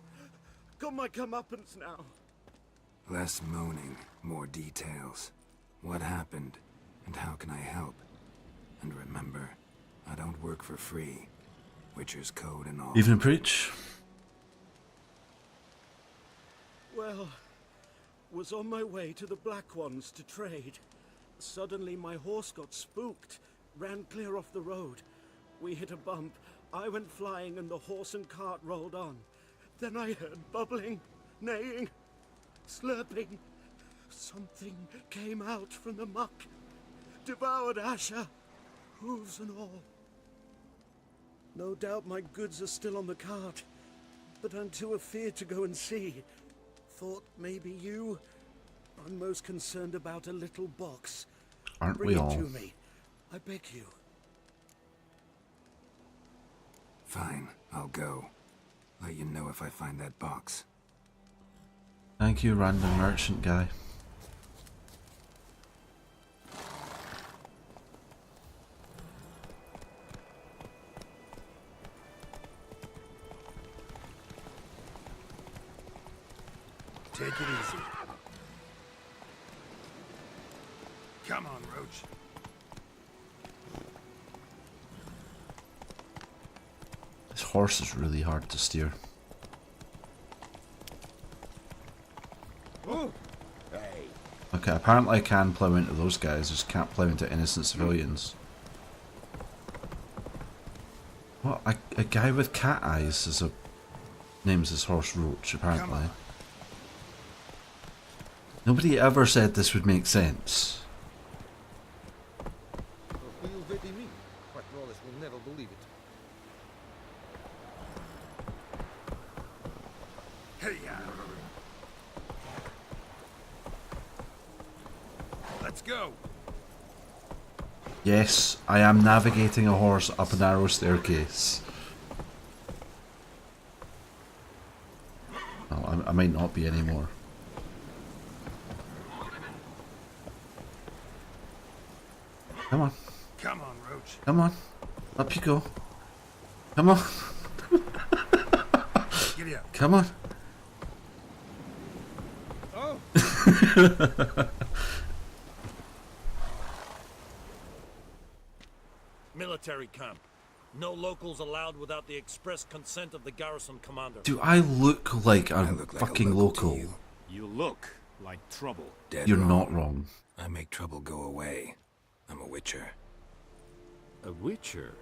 Got my comeuppance now. Less moaning, more details. What happened, and how can I help? And remember, I don't work for free. Witcher's code and all. Evening preach. Well, was on my way to the Black Ones to trade. Suddenly my horse got spooked, ran clear off the road. We hit a bump, I went flying and the horse and cart rolled on. Then I heard bubbling, neighing, slurping. Something came out from the muck, devoured Asher, hooves and all. No doubt my goods are still on the cart, but I'm too afeard to go and see. Thought maybe you. I'm most concerned about a little box. Aren't Bring we it all? to me. I beg you. Fine, I'll go. Let you know if I find that box. Thank you, random merchant guy. Take it easy. Come on, Roach. This horse is really hard to steer. Oh. Okay, apparently I can plough into those guys, just can't plough into innocent civilians. What? A guy with cat eyes is a... names his horse Roach, apparently. Nobody ever said this would make sense. will never believe it. Hey, let's go. Yes, I am navigating a horse up a narrow staircase. Well, I might not be anymore. Come on. Come on, Roach. Come on. Up you go. Come on. Giddy up. Come on. Oh. Military camp. No locals allowed without the express consent of the garrison commander. Do I look like a fucking local? You look like trouble. Dead You're wrong. not wrong. I make trouble go away. I'm a witcher. A witcher?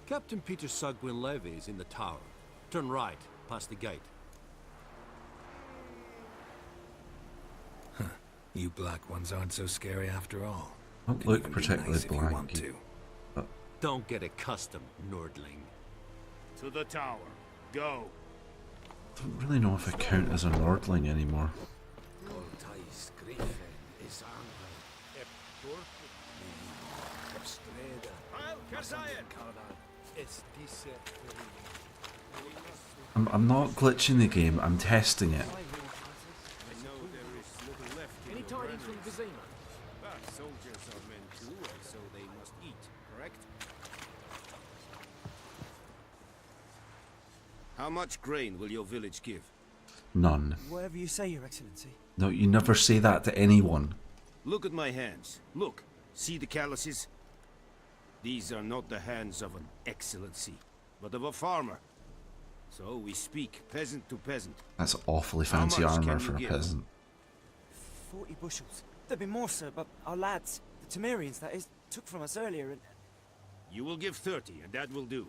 Captain Peter Sagwin Levy is in the tower. Turn right, past the gate. Huh. You black ones aren't so scary after all. Don't Can look even be particularly nice if you black. want to. Don't get accustomed, Nordling. To the tower. Go. Don't really know if I count as a Nordling anymore. I'm not glitching the game, I'm testing it. Any tidings from Vizima? Soldiers are men too, so they must eat, correct? How much grain will your village give? None. Whatever you say, Your Excellency. No, you never say that to anyone. Look at my hands. Look. See the calluses? These are not the hands of an excellency, but of a farmer. So we speak peasant to peasant. That's awfully fancy much armor can for you a give? peasant. 40 bushels. There'd be more, sir, but our lads, the Temerians, that is, took from us earlier and... You will give 30, and that will do.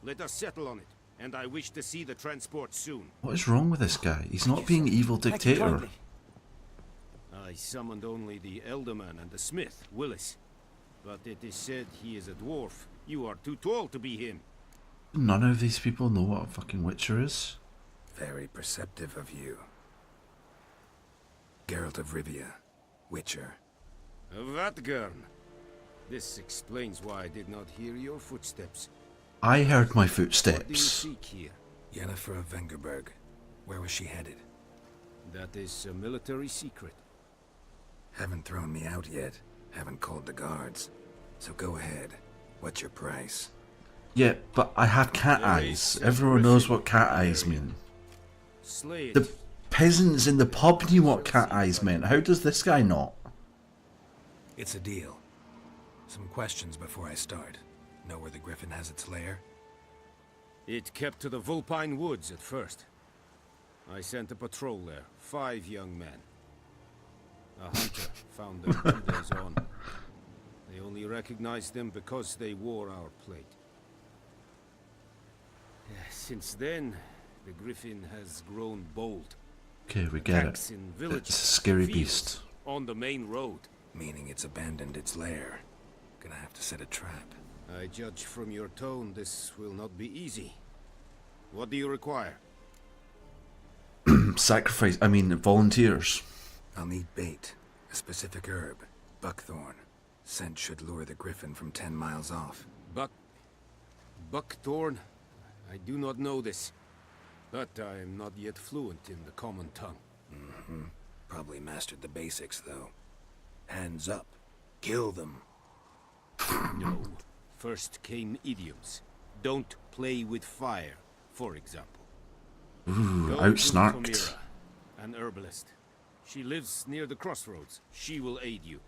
Let us settle on it, and I wish to see the transport soon. What is wrong with this guy? He's not being evil dictator. I summoned only the Elderman and the smith, Willis. But it is said he is a dwarf. You are too tall to be him. None of these people know what a fucking Witcher is. Very perceptive of you. Geralt of Rivia, Witcher. Vatgern. This explains why I did not hear your footsteps. I heard my What do you footsteps. seek here? Yennefer of Vengerberg. Where was she headed? That is a military secret. Haven't thrown me out yet. Haven't called the guards. So go ahead. What's your price? Yeah, but I have cat eyes. Everyone knows what cat eyes mean. Slay it. The peasants in the pub knew what cat eyes meant. How does this guy not? It's a deal. Some questions before I start. Know where the griffin has its lair? It kept to the Vulpine Woods at first. I sent a patrol there, 5 young men. A hunter found them 2 days on. They only recognized them because they wore our plate. Since then, the griffin has grown bold. Okay, we get it. Attacks in villages, It's a scary fields, beast. on the main road. Meaning it's abandoned its lair. Gonna have to set a trap. I judge from your tone this will not be easy. What do you require? Sacrifice, I mean volunteers. I'll need bait. A specific herb. Buckthorn. Scent should lure the griffin from 10 miles off. Buckthorn? I do not know this. But I am not yet fluent in the common tongue. Probably mastered the basics, though. Hands up. Kill them. No. First came idioms. Don't play with fire, for example. Ooh, Go to outsnarked. Tomira, an herbalist. She lives near the crossroads. She will aid you.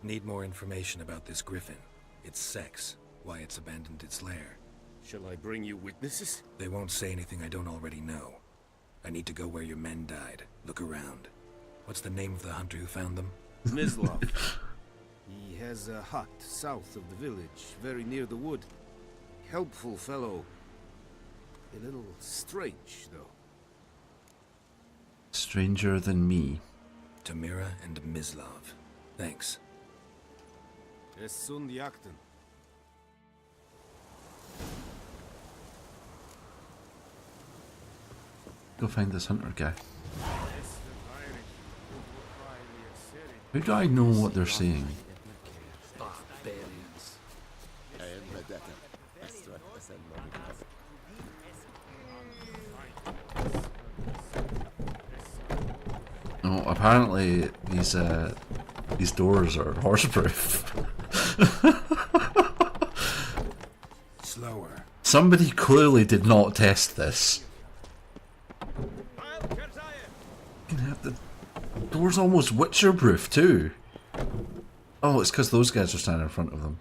Need more information about this griffin. Its sex. Why it's abandoned its lair. Shall I bring you witnesses? They won't say anything I don't already know. I need to go where your men died. Look around. What's the name of the hunter who found them? Mislav. He has a hut south of the village, very near the wood. Helpful fellow. A little strange, though. Stranger than me. Tomira and Mislav. Thanks. Es sunt jakten. Go find this hunter guy. How do I know what they're saying? Oh, apparently these doors are horseproof. Slower. Somebody clearly did not test this. The door's almost Witcher-proof too. Oh, it's because those guys are standing in front of them.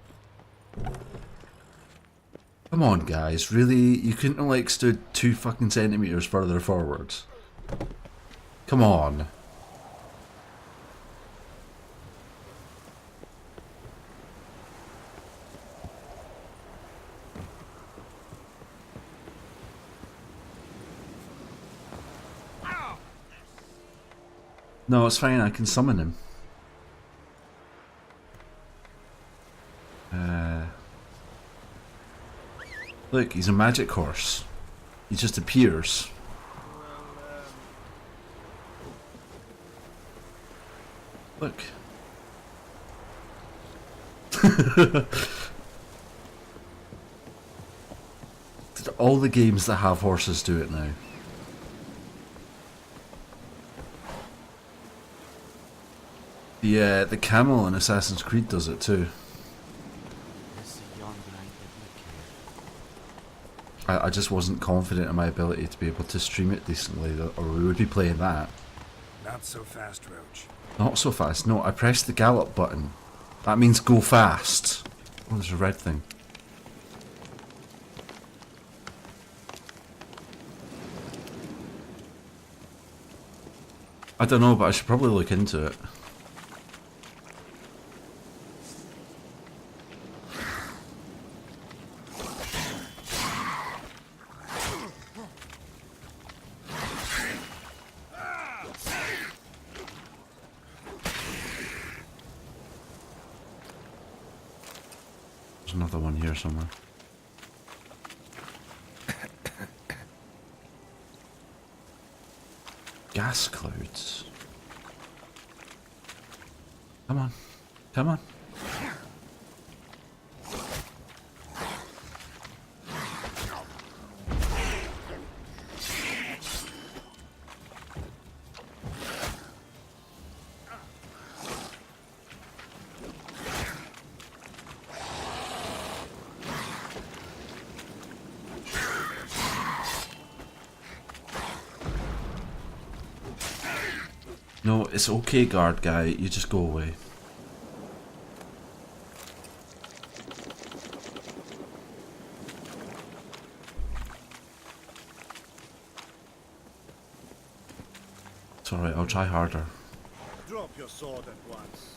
Come on, guys, really? You couldn't have, like, stood 2 fucking centimeters further forwards? Come on. No, it's fine, I can summon him. Look, he's a magic horse. He just appears. Look. All the games that have horses do it now. The camel in Assassin's Creed does it too. I just wasn't confident in my ability to be able to stream it decently, or we would be playing that. Not so fast, Roach. Not so fast. No, I pressed the gallop button. That means go fast. Oh, there's a red thing. I don't know, but I should probably look into it. There's another one here somewhere. Gas clouds. Come on. Come on. No, it's okay, guard guy. You just go away. It's alright, I'll try harder. Drop your sword at once.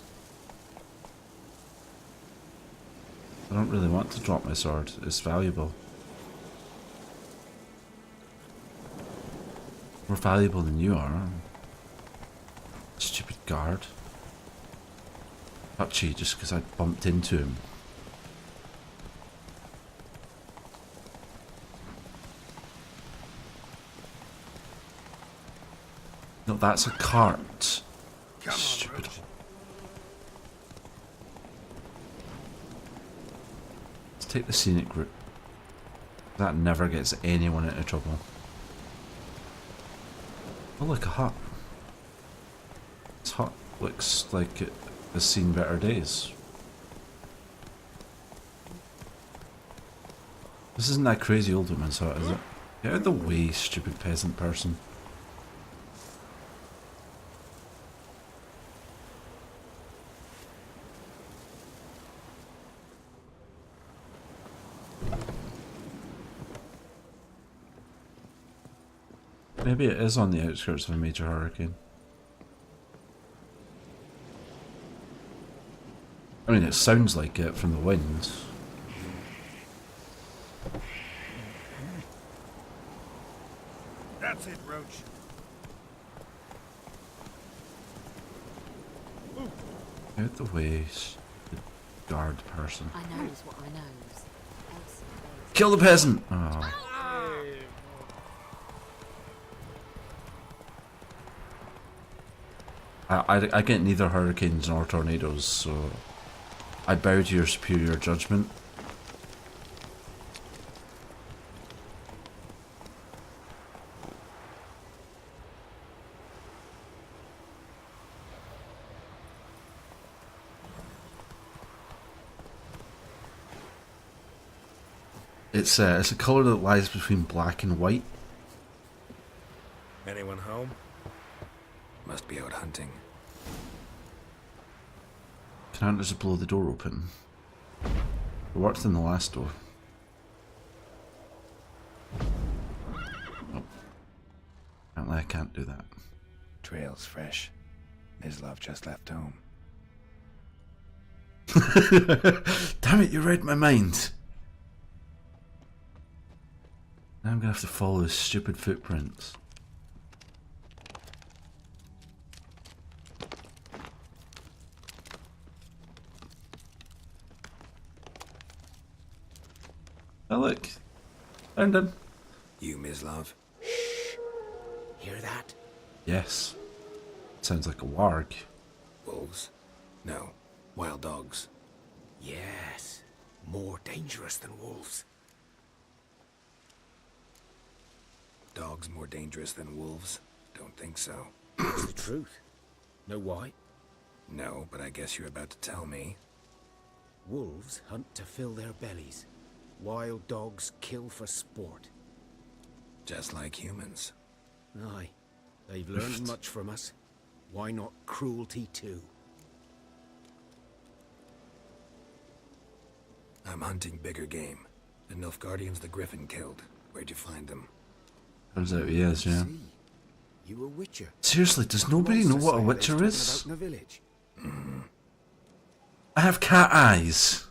I don't really want to drop my sword. It's valuable. More valuable than you are. Stupid guard. Touchy just because I bumped into him. No, that's a cart. Stupid. Let's take the scenic route. That never gets anyone into trouble. Oh, look, a hut. This hut looks like it has seen better days. This isn't that crazy old woman's hut, is it? Get out of the way, stupid peasant person. Maybe it is on the outskirts of a major hurricane. I mean, it sounds like it from the wind. That's it, Roach. Out the way, the guard person. I knows what I knows. Kill the peasant! Oh. I get neither hurricanes nor tornadoes, so I bow to your superior judgment. It's a colour that lies between black and white. Anyone home? Must be out hunting. Can't just blow the door open. It worked in the last door. Oh. Apparently I can't do that. Trail's fresh. Mislav just left home. Damn it, you read my mind. Now I'm gonna have to follow his stupid footprints. Oh look, found him. You, Mislav? Hear that? Yes. Sounds like a warg. Wolves? No. Wild dogs. Yes. More dangerous than wolves. Dogs more dangerous than wolves? Don't think so. It's the truth. Know why? No, but I guess you're about to tell me. Wolves hunt to fill their bellies. Wild dogs kill for sport. Just like humans. Aye. They've learned much from us. Why not cruelty too? I'm hunting bigger game. The Nilfgaardians the Griffin killed. Where'd you find them? Turns out he is, yeah. You a witcher? Seriously, does nobody know what a witcher is? About in the village. I have cat eyes.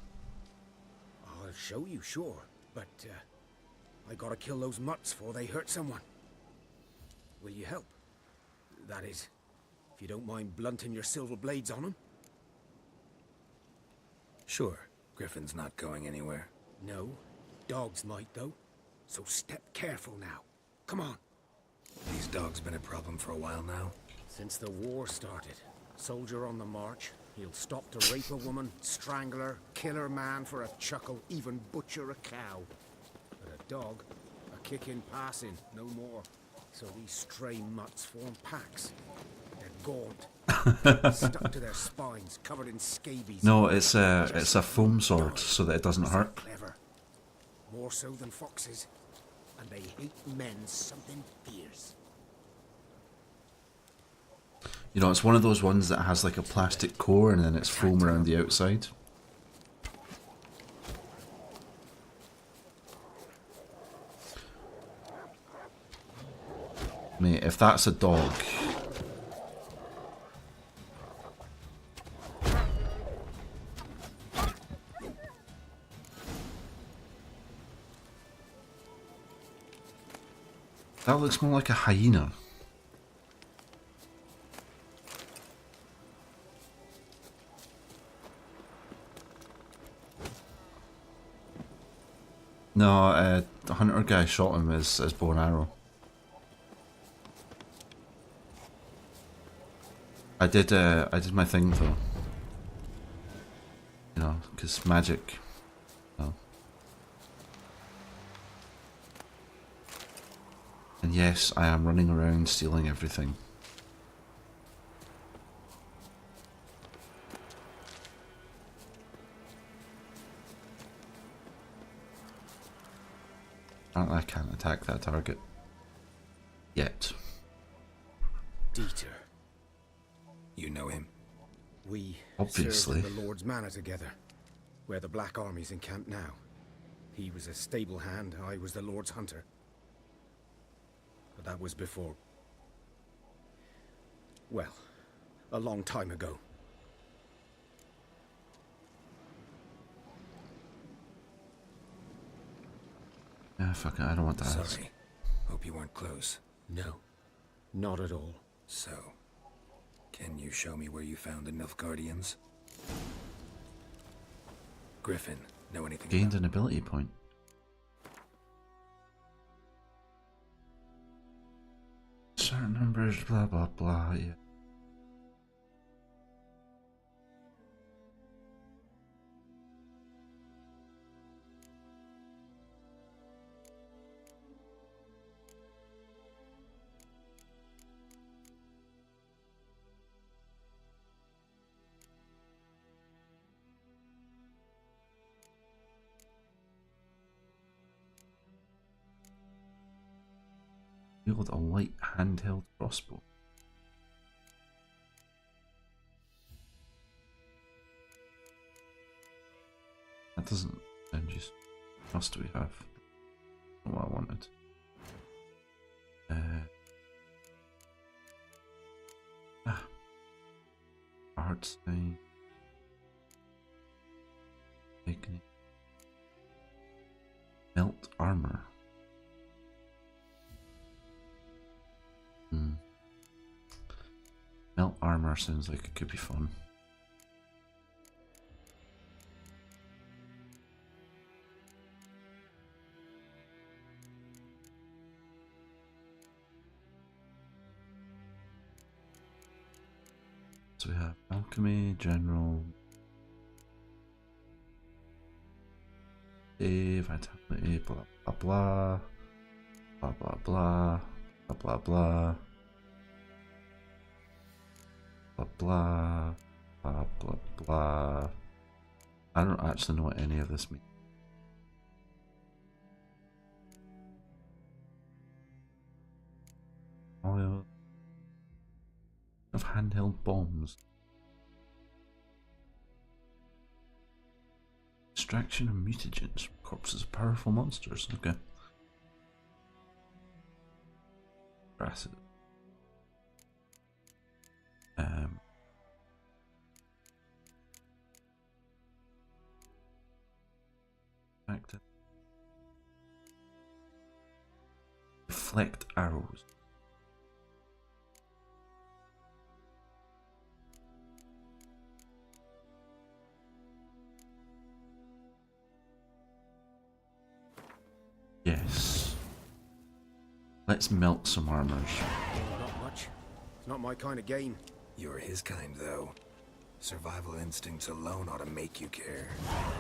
I'll show you, sure, but I gotta kill those mutts before they hurt someone. Will you help? That is, if you don't mind blunting your silver blades on them. Sure, Griffin's not going anywhere. No, dogs might though, so step careful now. Come on. These dogs been a problem for a while now. Since the war started, soldier on the march, he'll stop to rape a woman, strangle her, kill her man for a chuckle, even butcher a cow. But a dog, a kick in passing, no more. So these stray mutts form packs. They're gaunt, stuck to their spines, covered in scabies. No, it's a foam sword so that it doesn't hurt. Clever. More so than foxes. And they hate men something fierce. You know, it's one of those ones that has like a plastic core and then it's foam around the outside. Mate, if that's a dog... That looks more like a hyena. No, the hunter guy shot him as bow and arrow. I did my thing though. You know, because magic. You know. And yes, I am running around stealing everything. Apparently I can't attack that target. Yet. Dieter. You know him? We obviously served in the Lord's Manor together, where the Black Army's encamped now. He was a stable hand, I was the Lord's hunter. But that was before... well, a long time ago. Yeah, fuck it, I don't want to ask. Sorry. Hope you weren't close. No, not at all. So, can you show me where you found the Nilfgaardians? Griffin, know anything Gained an ability point. Certain numbers, blah blah blah, yeah. Wield a light handheld crossbow. That doesn't sound useful. What else do we have? Not what I wanted. Art sign. Melt armor. Melt armor sounds like it could be fun. So we have alchemy, general, vitality, blah blah blah, blah blah blah, blah blah blah. Blah blah blah blah blah. I don't actually know what any of this means. Oil of handheld bombs. Extraction of mutagens. Corpses of powerful monsters. Okay. Acid. Active. Deflect arrows. Yes. Let's melt some armors. Not much. It's not my kind of game. You're his kind, though. Survival instincts alone ought to make you care.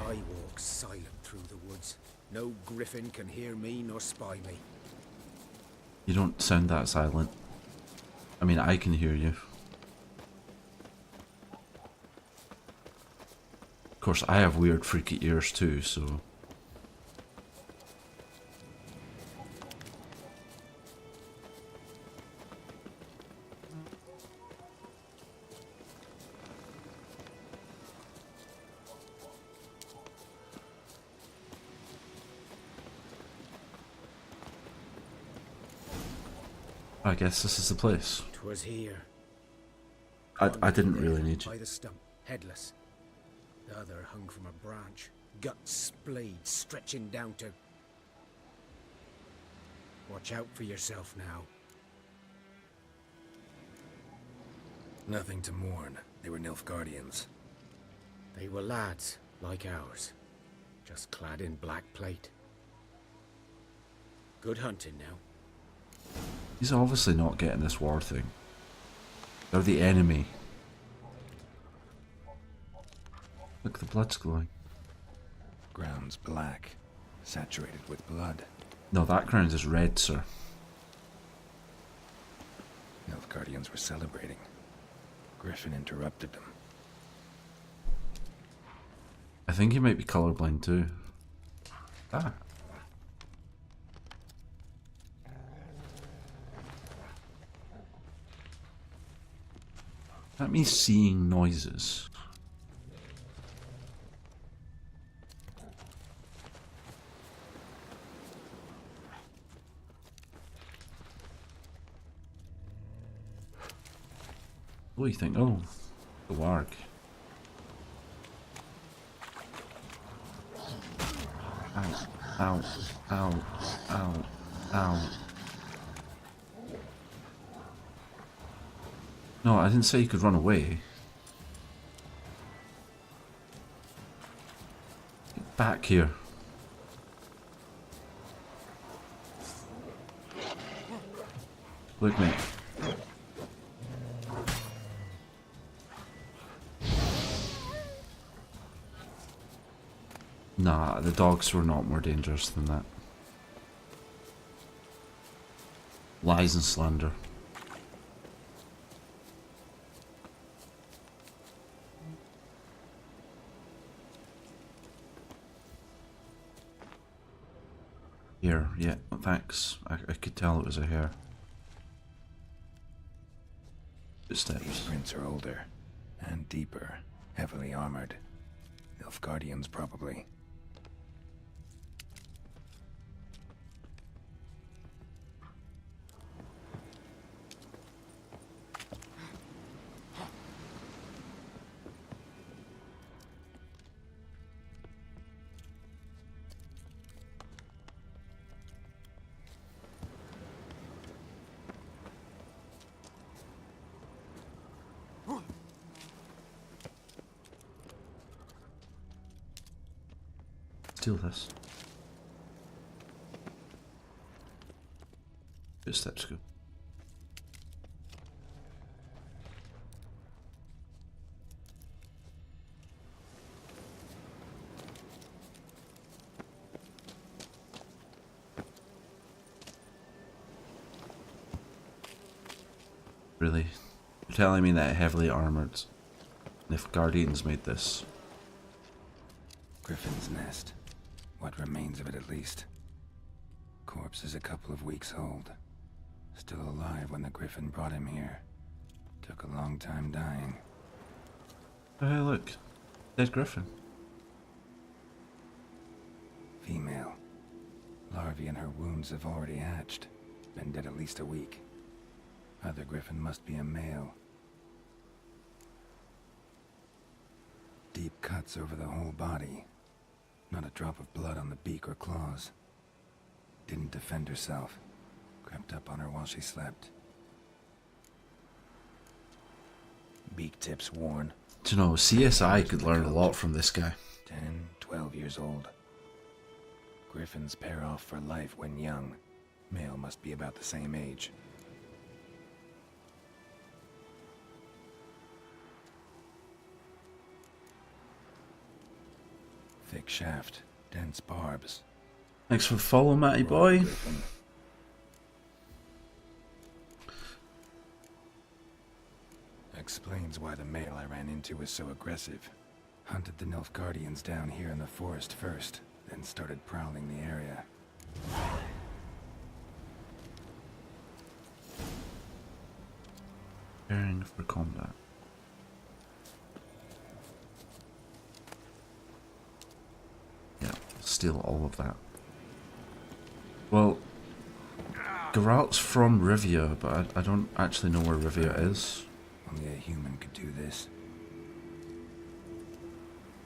I walk silent through the woods. No griffin can hear me nor spy me. You don't sound that silent. I mean, I can hear you. Of course, I have weird freaky ears too, so... I guess this is the place. 'Twas here. I didn't really need you. By the stump, headless. The other hung from a branch, guts splayed, stretching down to... Watch out for yourself now. Nothing to mourn. They were Nilfgaardians. They were lads, like ours, just clad in black plate. Good hunting now. He's obviously not getting this war thing. They're the enemy. Look, the blood's glowing. Ground's black, saturated with blood. No, that ground is red, sir. Nilfgaardians were celebrating. Griffin interrupted them. I think he might be colorblind too. Ah. That means seeing noises. What do you think? Oh, the warg. Ow, ow, ow, ow, ow. No, I didn't say you could run away. Get back here. Look, mate. Nah, the dogs were not more dangerous than that. Lies and slander. Here, yeah, thanks. I could tell it was a hare. Footsteps. These prints are older and deeper, heavily armored. Nilfgaardians, probably. Steal this. Footsteps go. Really? You're telling me that heavily armored Nilfgaardians made this? Griffin's nest. What remains of it, at least. Corpse is a couple of weeks old. Still alive when the Griffin brought him here. Took a long time dying. Oh, hey, look. Dead Griffin. Female. Larvae in her wounds have already hatched. Been dead at least a week. Other Griffin must be a male. deep cuts over the whole body. Not a drop of blood on the beak or claws. Didn't defend herself. Crept up on her while she slept. Beak tips worn. Do you know, CSI could learn a lot from this guy. 10, 12 years old. Griffins pair off for life when young. Male must be about the same age. Thick shaft, dense barbs. Thanks for following, Matty boy. Griffin. Explains why the male I ran into was so aggressive. Hunted the Nilfgaardians down here in the forest first, then started prowling the area. Preparing for combat. Yeah, steal all of that. Well, Geralt's from Rivia, but I don't actually know where Rivia is. Only a human could do this.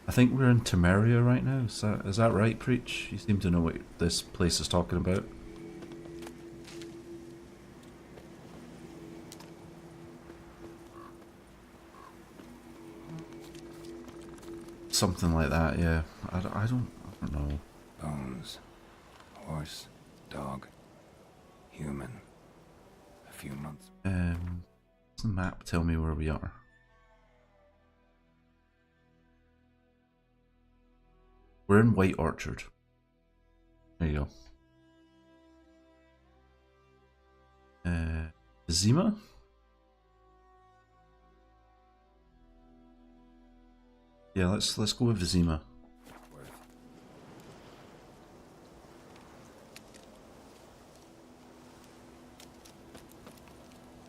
I think we're in Temeria right now. Is that right, Preach? You seem to know what this place is talking about. Something like that, yeah. I don't know. Bones. Horse. Dog. Human. A few months. Does the map tell me where we are? We're in White Orchard. There you go. Vizima? Yeah, let's go with Vizima.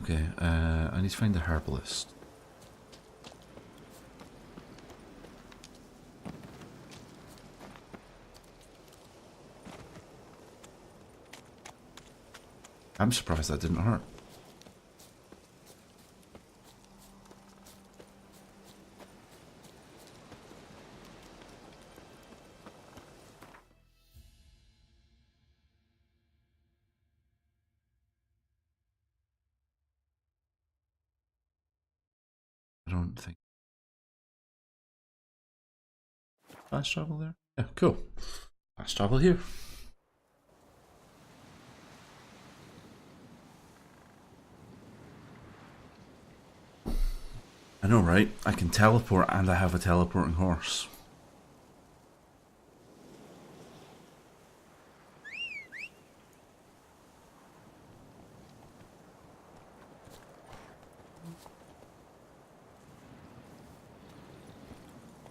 Okay, I need to find the herbalist. I'm surprised that didn't hurt. I don't think. Fast travel there? Yeah, cool. Fast travel here. I know, right? I can teleport and I have a teleporting horse.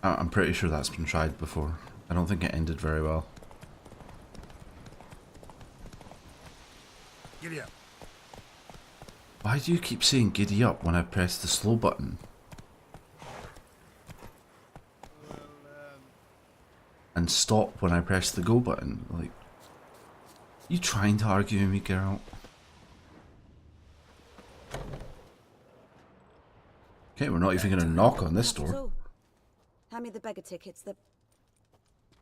I'm pretty sure that's been tried before. I don't think it ended very well. Giddy up. Why do you keep saying giddy up when I press the slow button? And stop when I press the go button? Like, you trying to argue with me, Geralt? Okay, we're not even going to knock on this door. Hand me the beggar tickets, the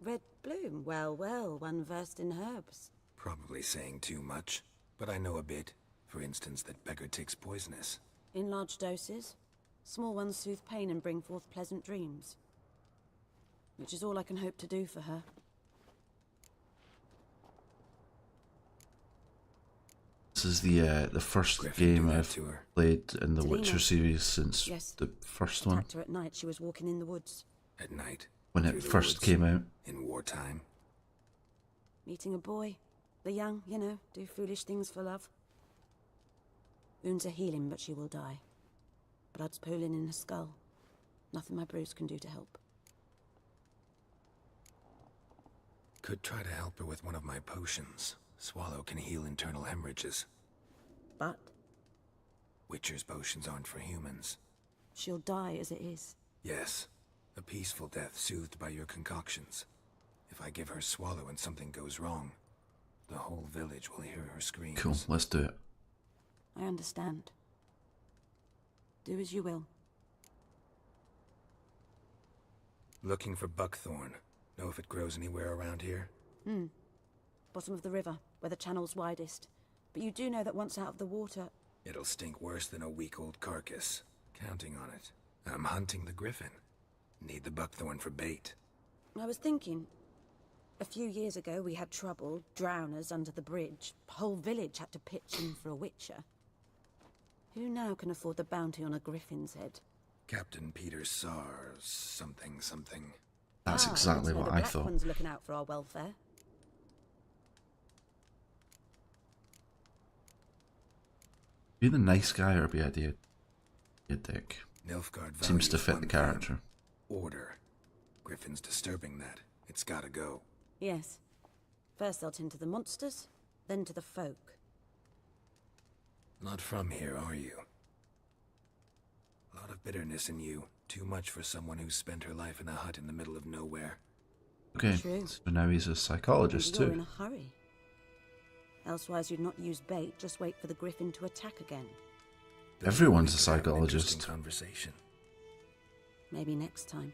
red bloom. Well, well, one versed in herbs. Probably saying too much, but I know a bit. For instance, that beggar tick's poisonous. In large doses. Small ones soothe pain and bring forth pleasant dreams. Which is all I can hope to do for her. This is the first game I've played in the Witcher series since the first one. Attacked her at night. She was walking in the woods. At night? When it first came out. In wartime? Meeting a boy. The young, you know, do foolish things for love. Wounds are healing, but she will die. Blood's pooling in her skull. Nothing my bruise can do to help. Could try to help her with one of my potions. Swallow can heal internal hemorrhages. But? Witcher's potions aren't for humans. She'll die as it is. Yes. A peaceful death soothed by your concoctions. If I give her Swallow and something goes wrong, the whole village will hear her screams. Cool, let's do it. I understand. Do as you will. Looking for buckthorn. Know if it grows anywhere around here? Bottom of the river, where the channel's widest. But you do know that once out of the water... It'll stink worse than a week-old carcass. Counting on it. I'm hunting the griffin. Need the buckthorn for bait. I was thinking... A few years ago we had trouble, drowners under the bridge. Whole village had to pitch in for a witcher. Who now can afford the bounty on a griffin's head? Captain Peter Sars, something. That's exactly what I The thought. Black One's looking out for our welfare. Be the nice guy or be a dick. Nilfgaard Seems to values fit one the thing. character. Order. Griffin's disturbing that. It's gotta go. Yes. First they'll tend to the monsters, then to the folk. Not from here, are you? A lot of bitterness in you. Too much for someone who's spent her life in a hut in the middle of nowhere. Okay, True. so now he's a psychologist You're in too. a hurry. Elsewise you'd not use bait, just wait for the griffin to attack again. Everyone's a We could have an psychologist. interesting conversation. Maybe next time.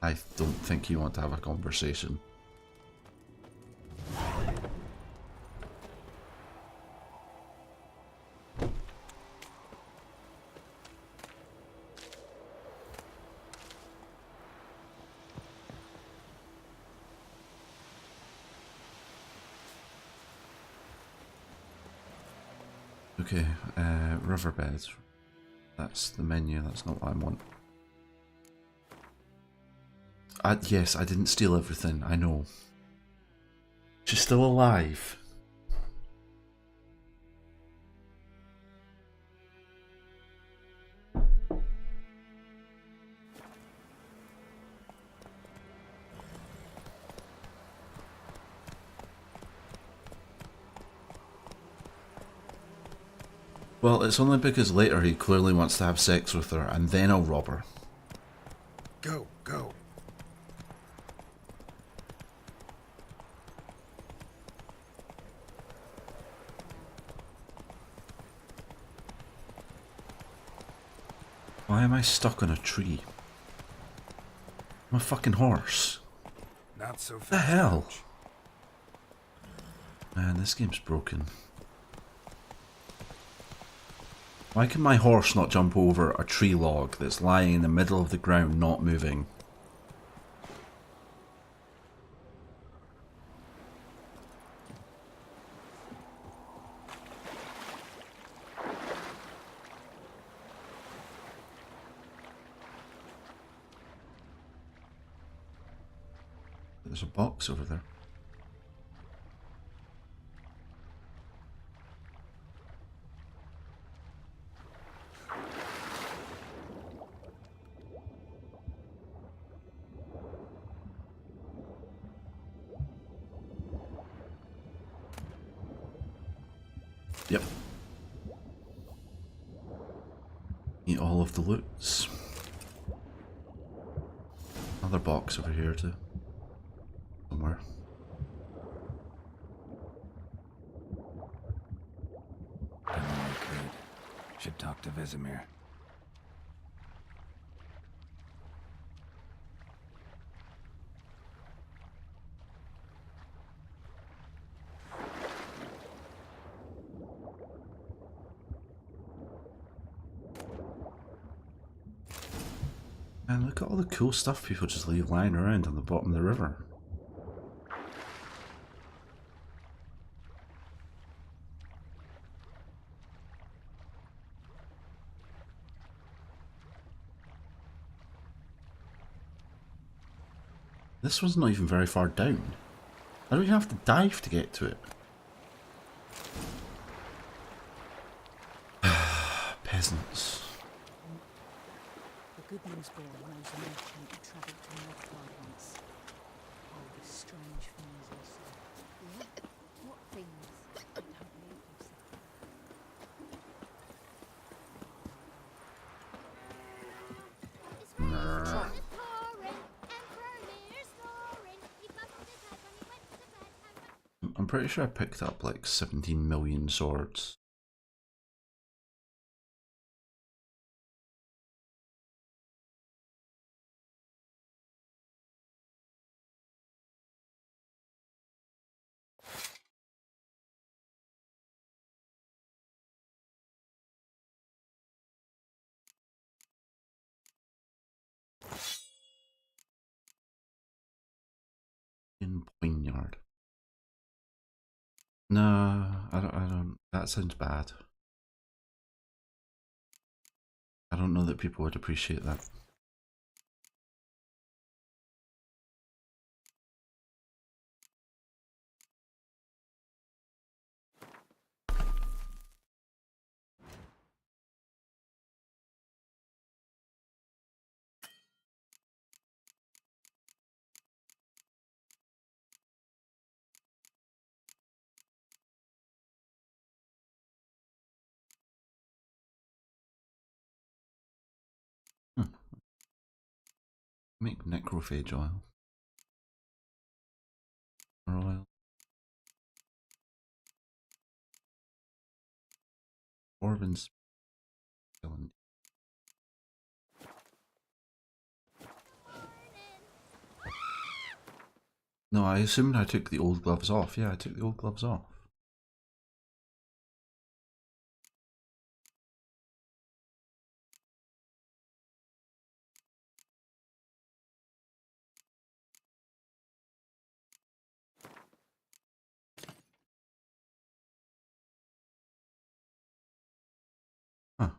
I don't think you want to have a conversation. Okay, riverbeds. That's the menu, that's not what I want. Yes, I didn't steal everything, I know. She's still alive. Well, it's only because later he clearly wants to have sex with her, and then I'll rob her. Go. Why am I stuck on a tree? I'm a fucking horse. Not so fast. The hell? Coach. Man, this game's broken. Why can my horse not jump over a tree log that's lying in the middle of the ground, not moving? There's a box over there. Yep. Eat all of the loots. Another box over here too. Somewhere. Done all I could. Should talk to Vesemir. And look at all the cool stuff people just leave lying around on the bottom of the river. This one's not even very far down. I don't even have to dive to get to it. Peasants. The good news boy knows the merchant who travelled to Northgard once. Oh, the strange things they say. What things? I don't believe them. I'm pretty sure I picked up like 17 million swords. poignard. No, I don't. That sounds bad. I don't know that people would appreciate that. Make necrophage oil. Or oil. Orvin's skeleton. No, I assumed I took the old gloves off. Yeah, I took the old gloves off. Huh.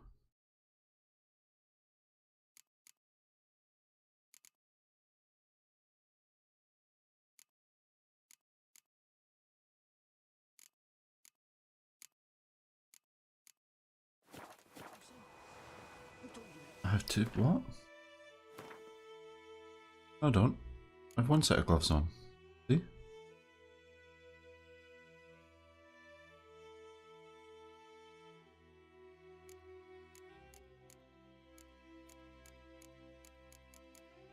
I have two. What? I don't. I have one set of gloves on. See?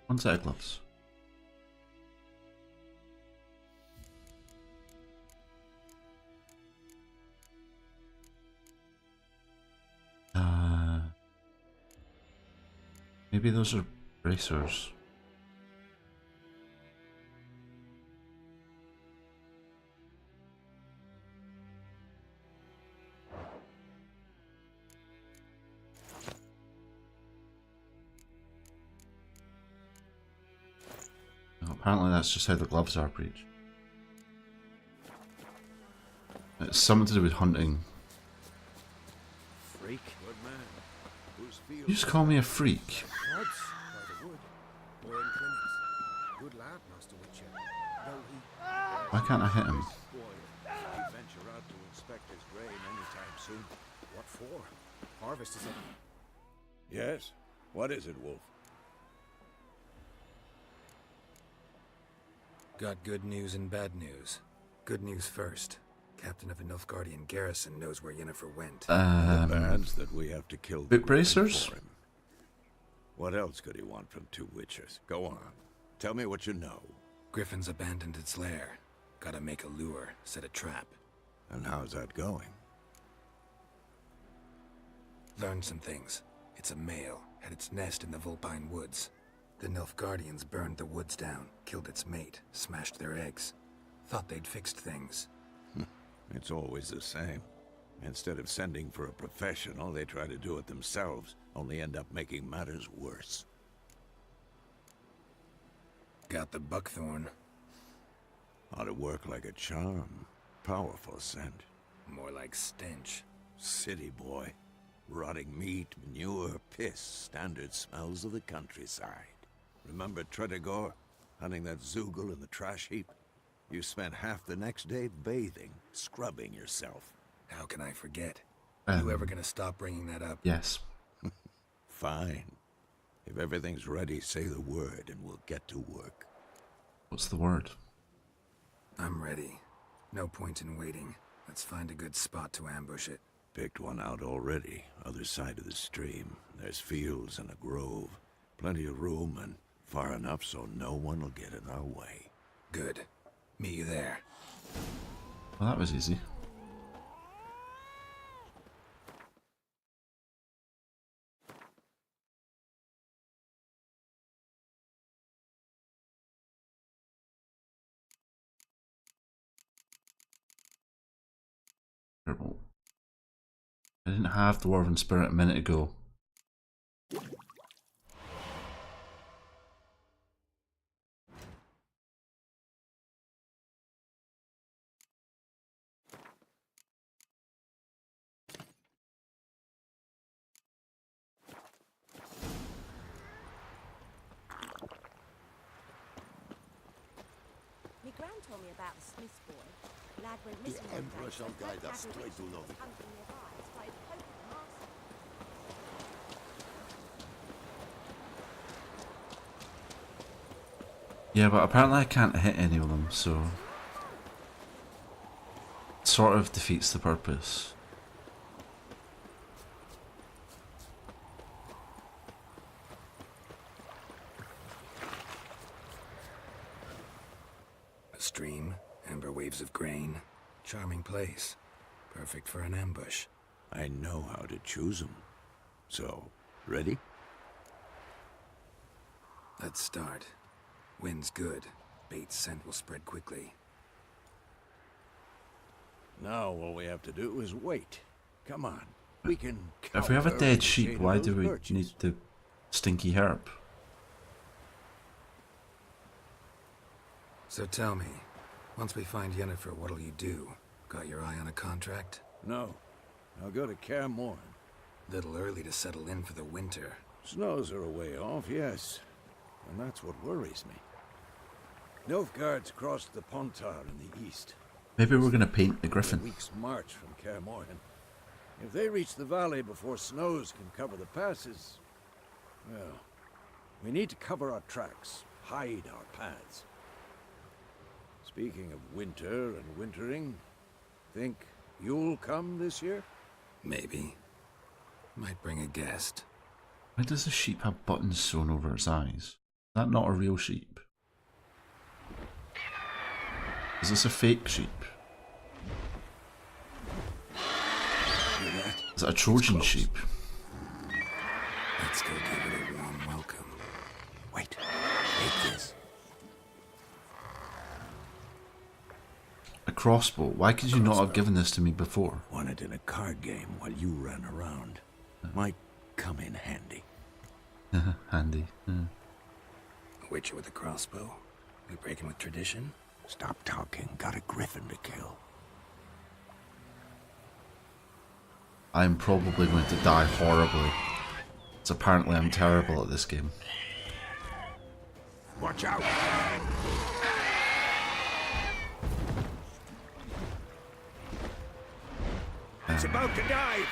One set of gloves. Maybe those are bracers. No, apparently that's just how the gloves are, Breach. It's something to do with hunting. Freak. Good man. Whose field You just call me a freak. Odds by the wood. We're in clinics. Good lad, Master Witcher. No, he... Why can't I hit him? Boy, he venture out to inspect his grain anytime soon. What for? Harvest is it? Yes. What is it, Wolf? Got good news and bad news. Good news first. Captain of the Nilfgaardian garrison knows where Yennefer went. The bad's that we have to kill the Bit bracers? for him. What else could he want from two witchers? Go on. Tell me what you know. Griffin's abandoned its lair. Gotta make a lure, set a trap. And how's that going? Learned some things. It's a male, had its nest in the Vulpine Woods. The Nilfgaardians burned the woods down, killed its mate, smashed their eggs. Thought they'd fixed things. It's always the same. Instead of sending for a professional, they try to do it themselves, only end up making matters worse. Got the buckthorn. Ought to work like a charm. Powerful scent. More like stench. City boy. Rotting meat, manure, piss, standard smells of the countryside. Remember Tretogor? Hunting that Zoogle in the trash heap? You spent half the next day bathing, scrubbing yourself. How can I forget? You ever gonna stop bringing that up? Yes. Fine. If everything's ready, say the word and we'll get to work. What's the word? I'm ready. No point in waiting. Let's find a good spot to ambush it. Picked one out already, other side of the stream. There's fields and a grove. Plenty of room and far enough so no one will get in our way. Good. Meet you there. Well, that was easy. Terrible. I didn't have Dwarven Spirit a minute ago. told me about the Smith's boy. Lad went missing The one day, Emperor so shall guide Lad us was straight to Novigrad. hunting nearby and started poking the master. Yeah, but apparently I can't hit any of them, so it sort of defeats the purpose. A stream, amber waves of grain, charming place. Perfect for an ambush. I know how to choose them. So, ready? Let's start. Wind's good. Bait's scent will spread quickly. Now all we have to do is wait. Come on. We can If we have a counter dead the sheep, shade of why those do we birches. need the stinky herb? So tell me, once we find Yennefer, what'll you do? Got your eye on a contract? No. I'll go to Kaer Morhen. Little early to settle in for the winter. Snows are a way off, yes. And that's what worries me. Nilfgaard's crossed the Pontar in the east. Maybe we're gonna paint the griffin. A week's march from Kaer Morhen. If they reach the valley before snows can cover the passes, well, we need to cover our tracks, hide our paths. Speaking of winter and wintering, think you'll come this year? Maybe. Might bring a guest. Why does the sheep have buttons sewn over its eyes? Is that not a real sheep? Is this a fake sheep? Is it a Trojan sheep? Let's go give it a warm welcome. Wait. Take this. A crossbow? Why could you not have given this to me before? Won it in a card game while you ran around. Might come in handy. Handy. A witcher with a crossbow? We breaking with tradition? Stop talking. Got a griffin to kill. I'm probably going to die horribly. It's apparently I'm terrible at this game. Watch out! It's about to dive!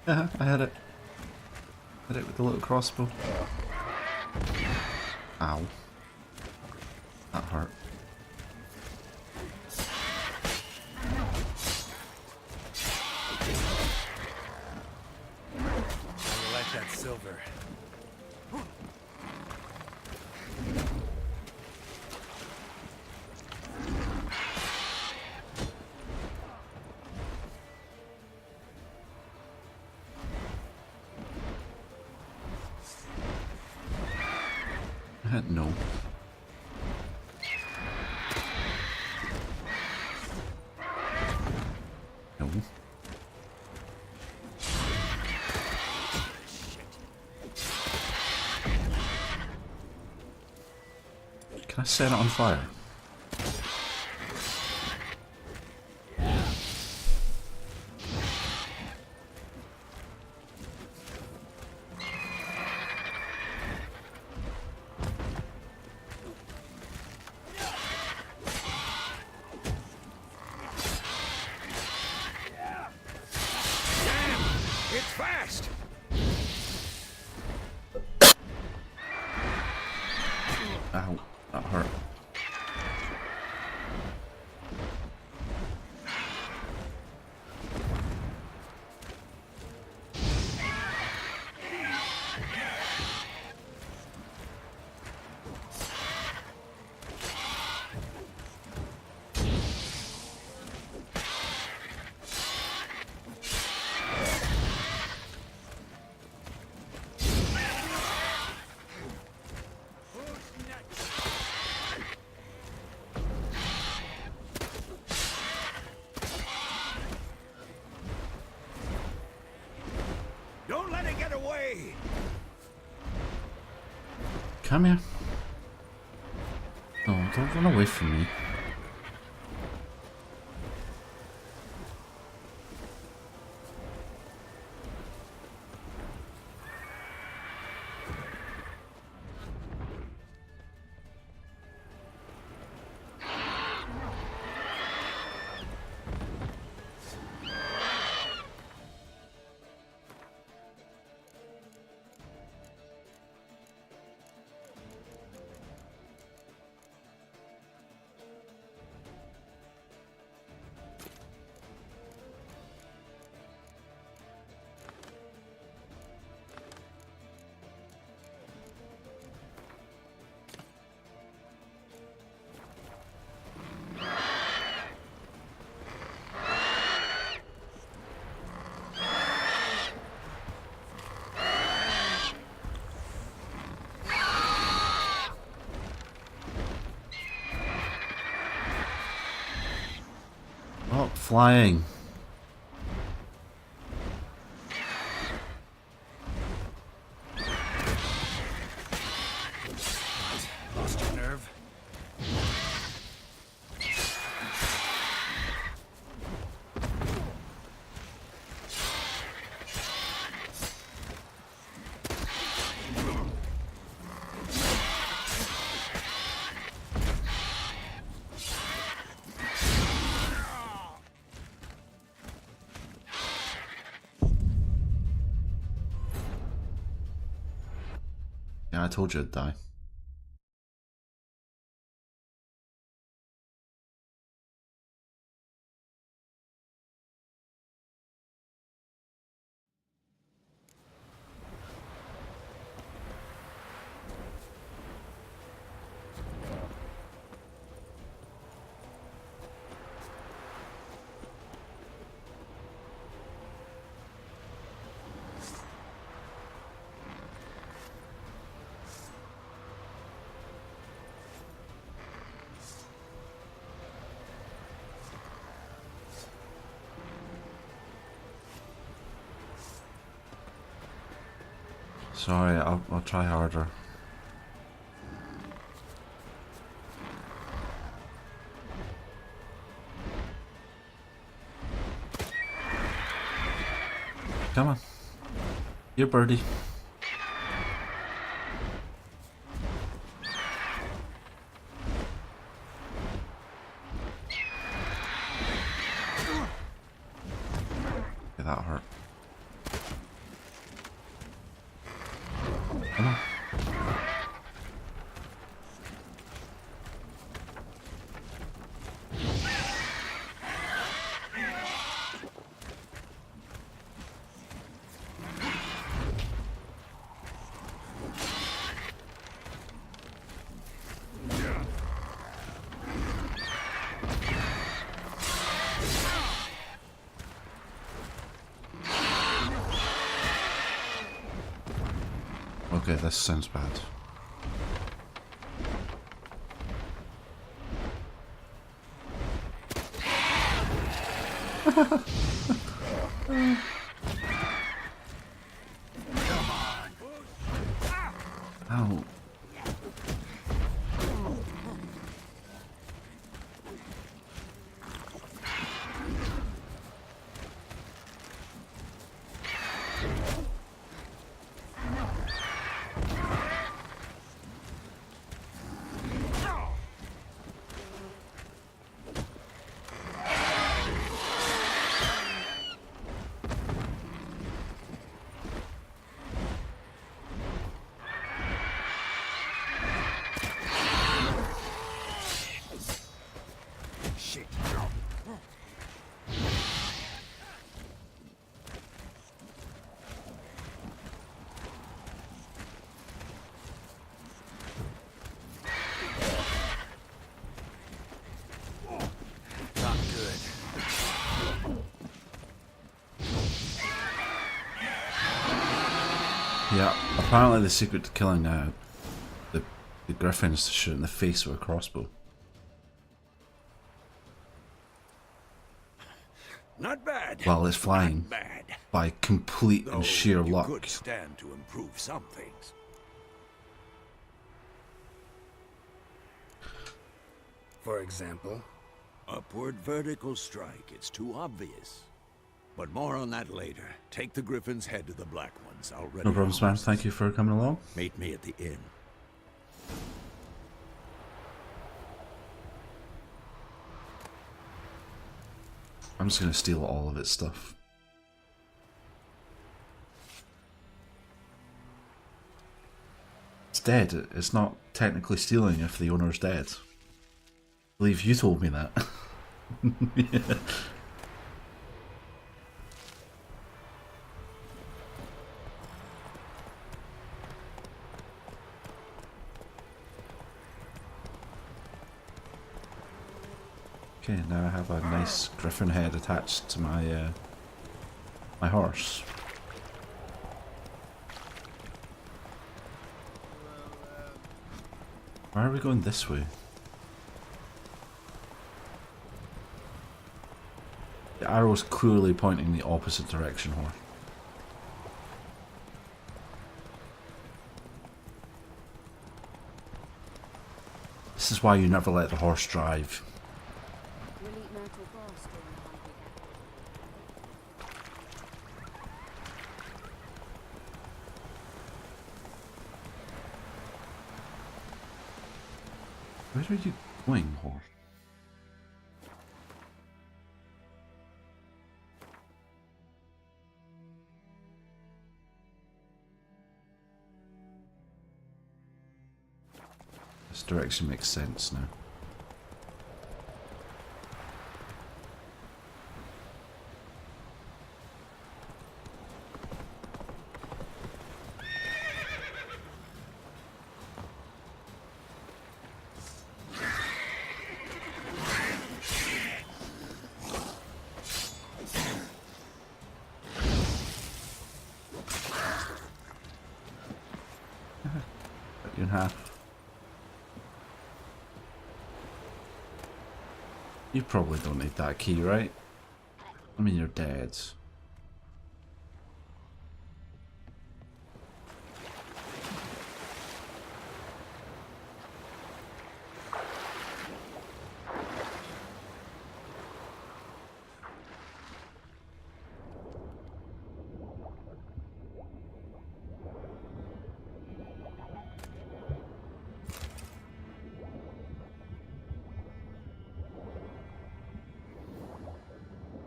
I had it. Hit it with the little crossbow. Ow. That hurt. I like that silver. No. No. Can I set it on fire? It's fast! Ow, that hurt. Don't let it get away! Come here. Oh, don't run away from me. flying. Lost your nerve? Yeah, I told you I'd die. Sorry, I'll try harder. Come on. You're birdie. Okay, that hurt. Come on. Okay, this sounds bad. Ow. Yeah, apparently the secret to killing the griffin is to shoot in the face with a crossbow. Not bad. While it's flying. Not bad. By complete and sheer you luck. could stand to improve some things. For example? Upward vertical strike. It's too obvious. But more on that later. Take the griffin's head to the Black Ones. I'll ready No problems, man. Thank you for coming along. Meet me at the inn. I'm just going to steal all of its stuff. It's dead. It's not technically stealing if the owner's dead. I believe you told me that. Yeah. Okay, now I have a nice griffin head attached to my my horse. Why are we going this way? arrow's clearly pointing the opposite direction, horse. This is why you never let the horse drive. Where are you going, horse? This direction makes sense now. Cut you in half. You probably don't need that key, right? I mean, you're dead.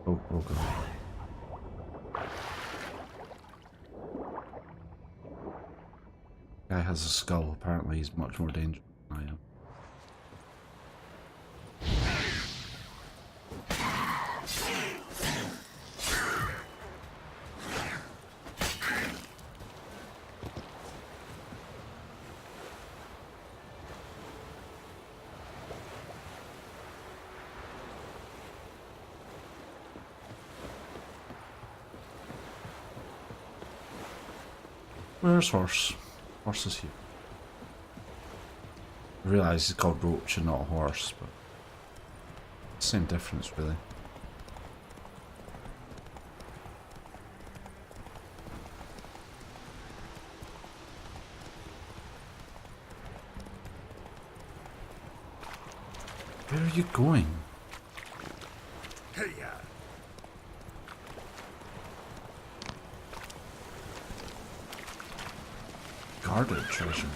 Oh, oh god. Guy has a skull. Apparently he's much more dangerous than I am. Where's horse? Horse is here. I realise it's called roach and not horse, but same difference really. Where are you going? Hey-ya! Guarded treasure.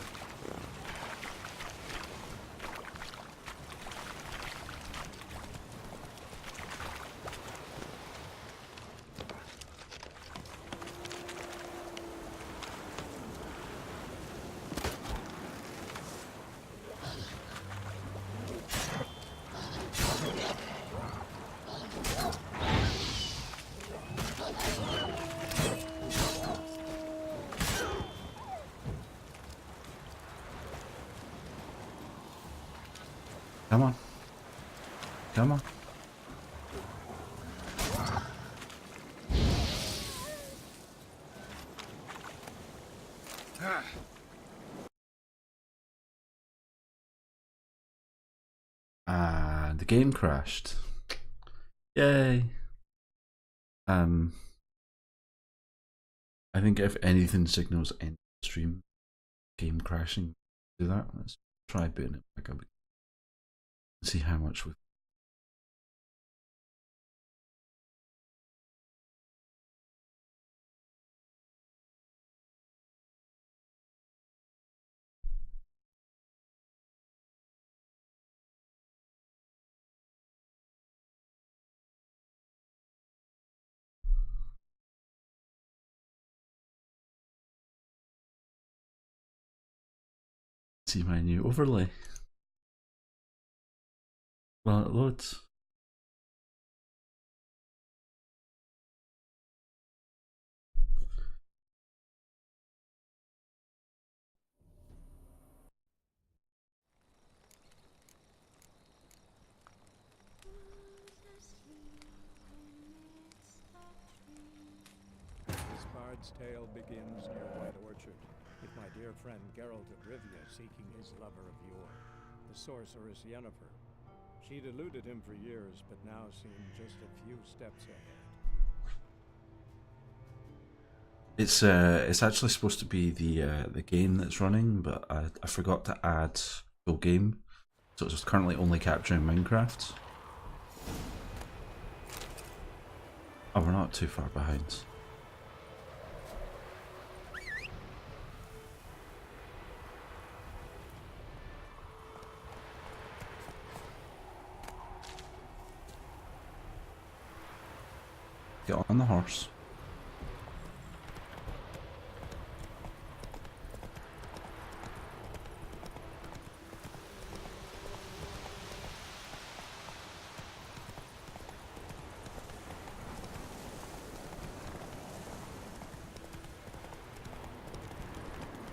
Come on. Come on. And the game crashed. Yay. I think if anything signals end stream, game crashing, do that. Let's try booting it back up. See how much we. See my new overlay. Well, it loads. This bard's tale begins near White Orchard, with my dear friend Geralt of Rivia seeking his lover of yore, the sorceress Yennefer. She'd eluded him for years, but now seemed just a few steps ahead. It's actually supposed to be the game that's running, but I forgot to add full game, so it's currently only capturing Minecraft. Oh, we're not too far behind. Get on the horse.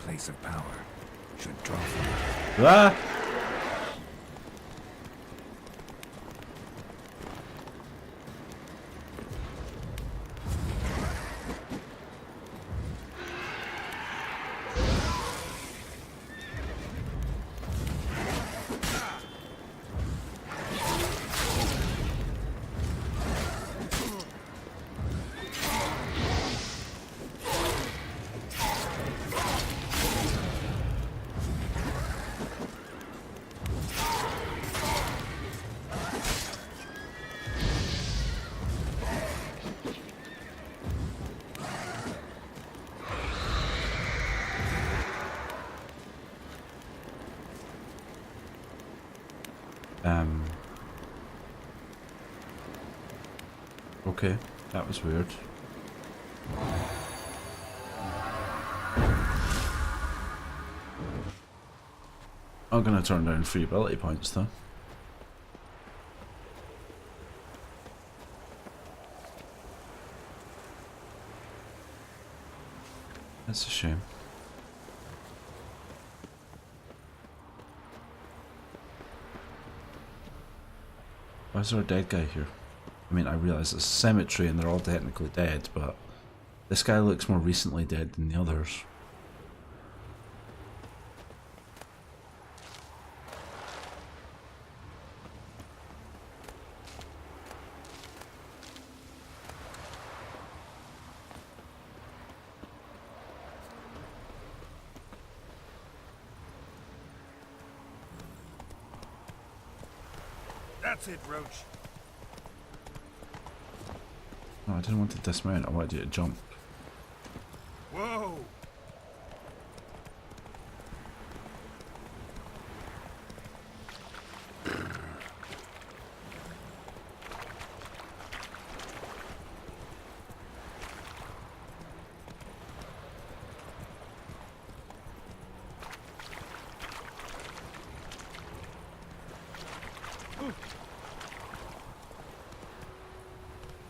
Place of power should draw from it. Ah! Okay, that was weird. I'm gonna turn down free ability points though. That's a shame. Why is there a dead guy here? I mean, I realise it's a cemetery and they're all technically dead, but this guy looks more recently dead than the others. That's it, Roach. No, I didn't want to dismount, I wanted you to jump. Whoa!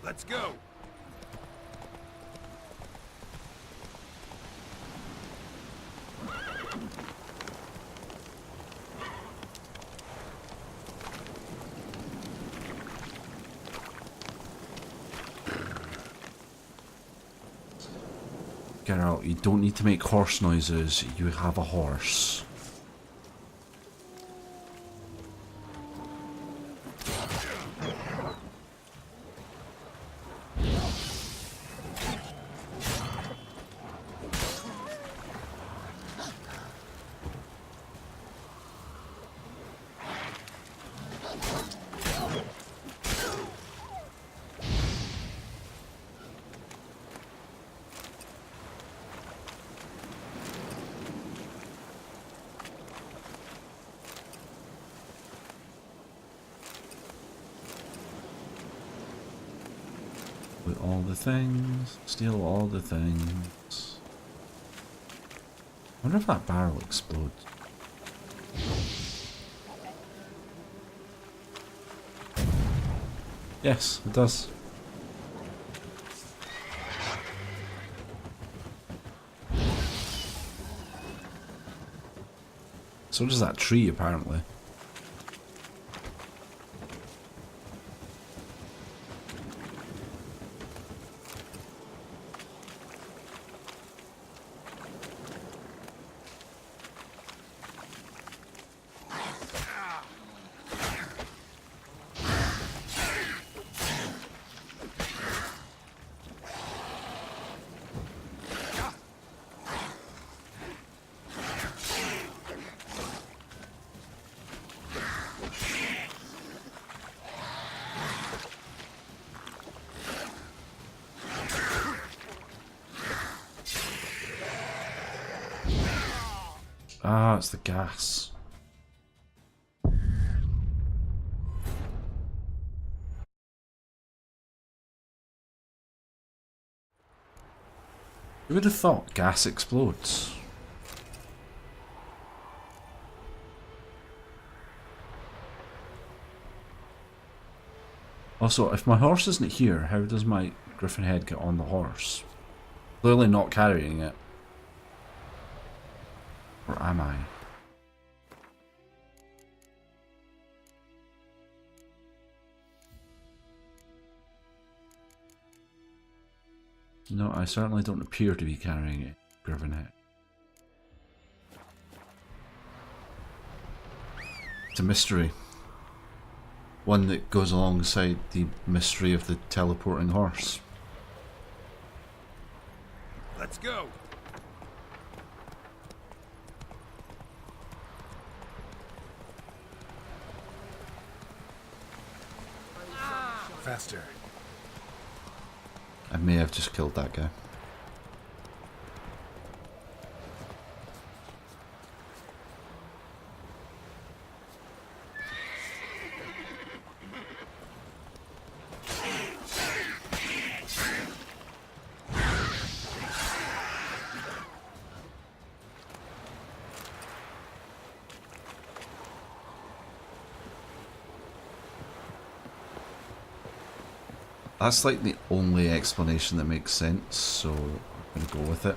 Let's go! Geralt, you don't need to make horse noises, you have a horse. With all the things, steal all the things. I wonder if that barrel explodes. Yes, it does. So does that tree, apparently. Ah, it's the gas. Who would have thought gas explodes? Also, if my horse isn't here, how does my griffin head get on the horse? Clearly not carrying it. Or am I? No, I certainly don't appear to be carrying a griffin head. It's a mystery. One that goes alongside the mystery of the teleporting horse. Let's go. Faster. I may have just killed that guy. That's like the only explanation that makes sense, so I'm gonna go with it.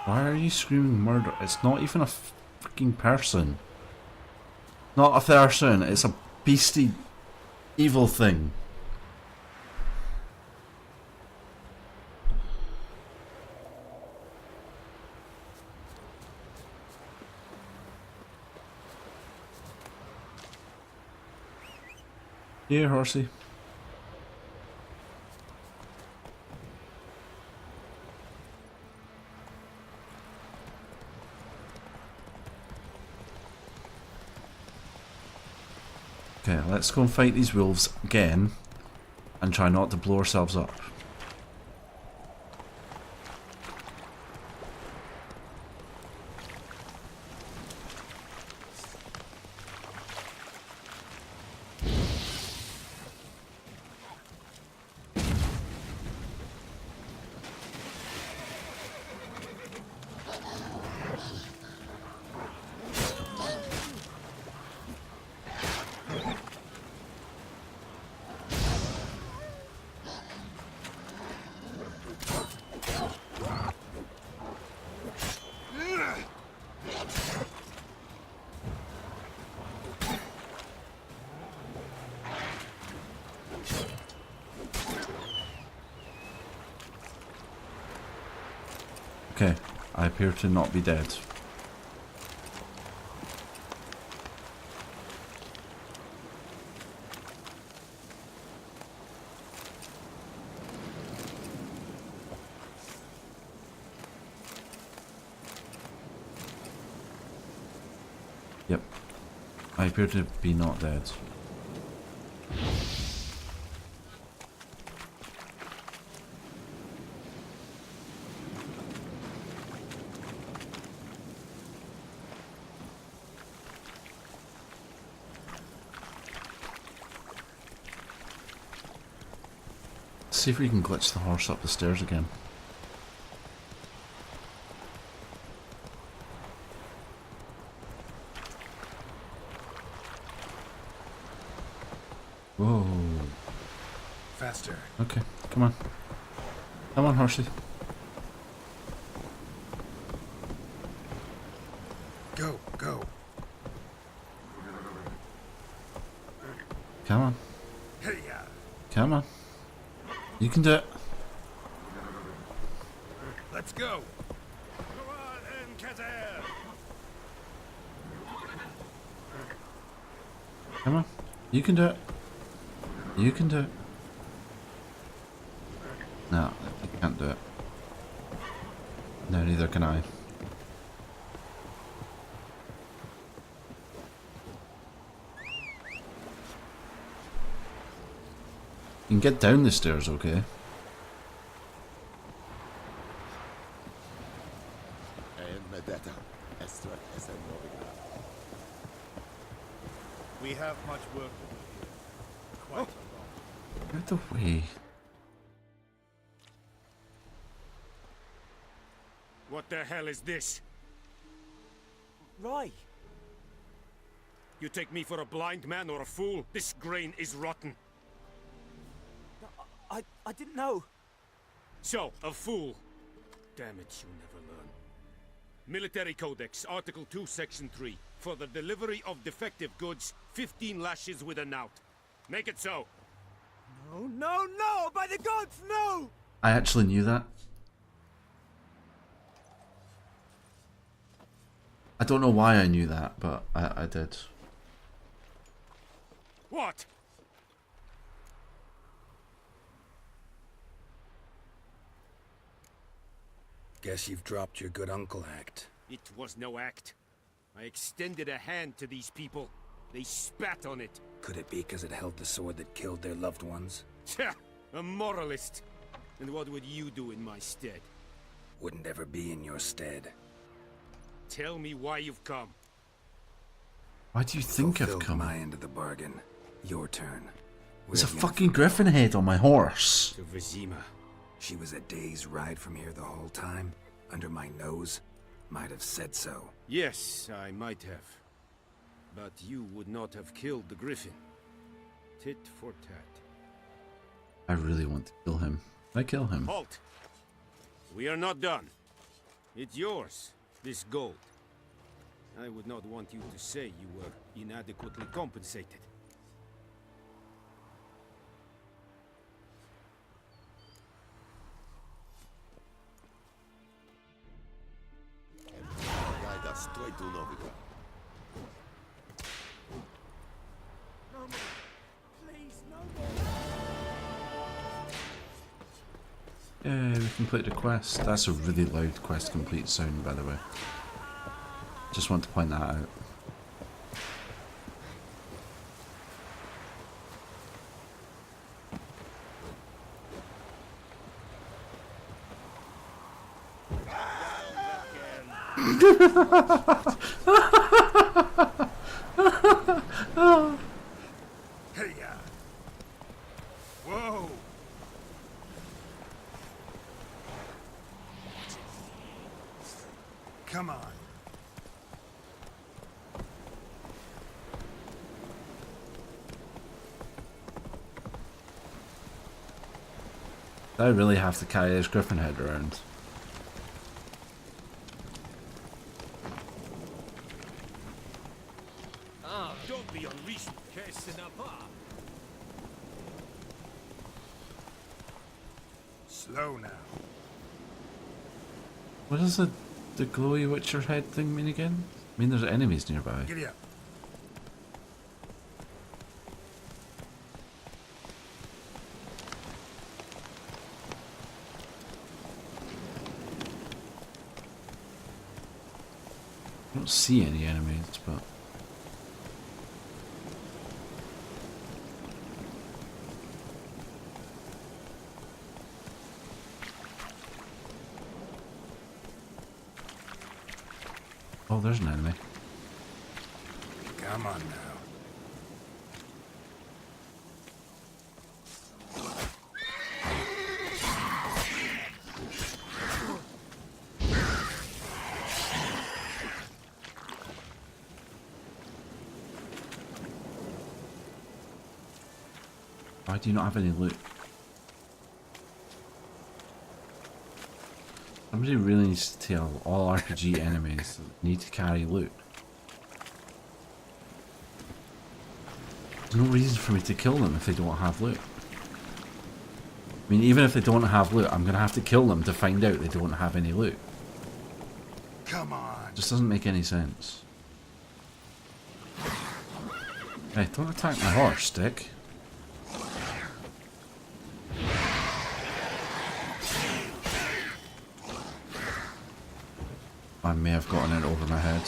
Why are you screaming murder? It's not even a freaking person. Not a person, it's a beastie evil thing. Here, horsey. Okay, let's go and fight these wolves again and try not to blow ourselves up. Okay, I appear to not be dead. Yep, I appear to be not dead. See if we can glitch the horse up the stairs again. Whoa. Faster. Okay, come on. Come on, horsey. Go, go. Come on. Hey-ya. Come on. You can do it. Let's go. Go on, Encater. Come on. You can do it. You can do it. No, you can't do it. No, neither can I. You can get down the stairs, okay? We have much work to do here. Quite a lot. Out the way. What the hell is this? Roy! You take me for a blind man or a fool? This grain is rotten. I didn't know. So, a fool. Damn it, you never learn. Military Codex, Article 2, Section 3. For the delivery of defective goods, 15 lashes with a knout. Make it so. No, no, no! By the gods, no! I actually knew that. I don't know why I knew that, but I did. What? Guess you've dropped your good uncle act. It was no act. I extended a hand to these people. They spat on it. Could it be because it held the sword that killed their loved ones? Tja, a moralist. And what would you do in my stead? Wouldn't ever be in your stead. Tell me why you've come. Why do you think I've Fulfilled come? my end of the bargain. Your turn. There's a Where have you- fucking griffin head on my horse. To Vizima. She was a day's ride from here the whole time. Under my nose. Might have said so. Yes, I might have. But you would not have killed the griffin. Tit for tat. I really want to kill him. I kill him. Halt! We are not done. It's yours, this gold. I would not want you to say you were inadequately compensated. Guide us straight to Novigrad. No more. Please, no more. Yeah, we completed a quest. That's a really loud quest complete sound, by the way. Just want to point that out. Hey-ya! Whoa! Come on. Do I really have to carry this griffin head around? Ah, don't be unleashed. Slow now. What does the glowy witcher head thing mean again? I mean there's enemies nearby. Giddy up. I don't see any enemies, but... Oh, there's an enemy. Come on now. Why do you not have any loot? Somebody really needs to tell all RPG enemies that they need to carry loot. There's no reason for me to kill them if they don't have loot. I mean, even if they don't have loot, I'm gonna have to kill them to find out they don't have any loot. Come on. It just doesn't make any sense. Hey, don't attack my horse, Dick. I may have gotten it over my head.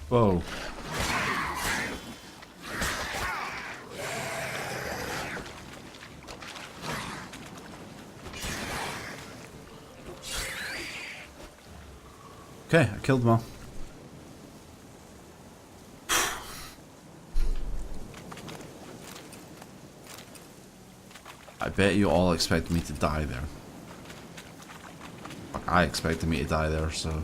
Whoa. Okay, I killed them all. I bet you all expected me to die there. I expected me to die there, so...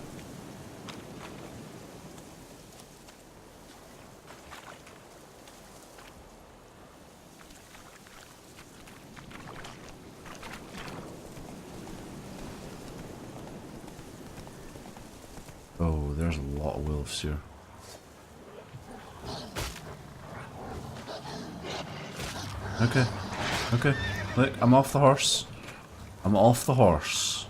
Oh, there's a lot of wolves here. Okay, okay. Look, I'm off the horse. I'm off the horse.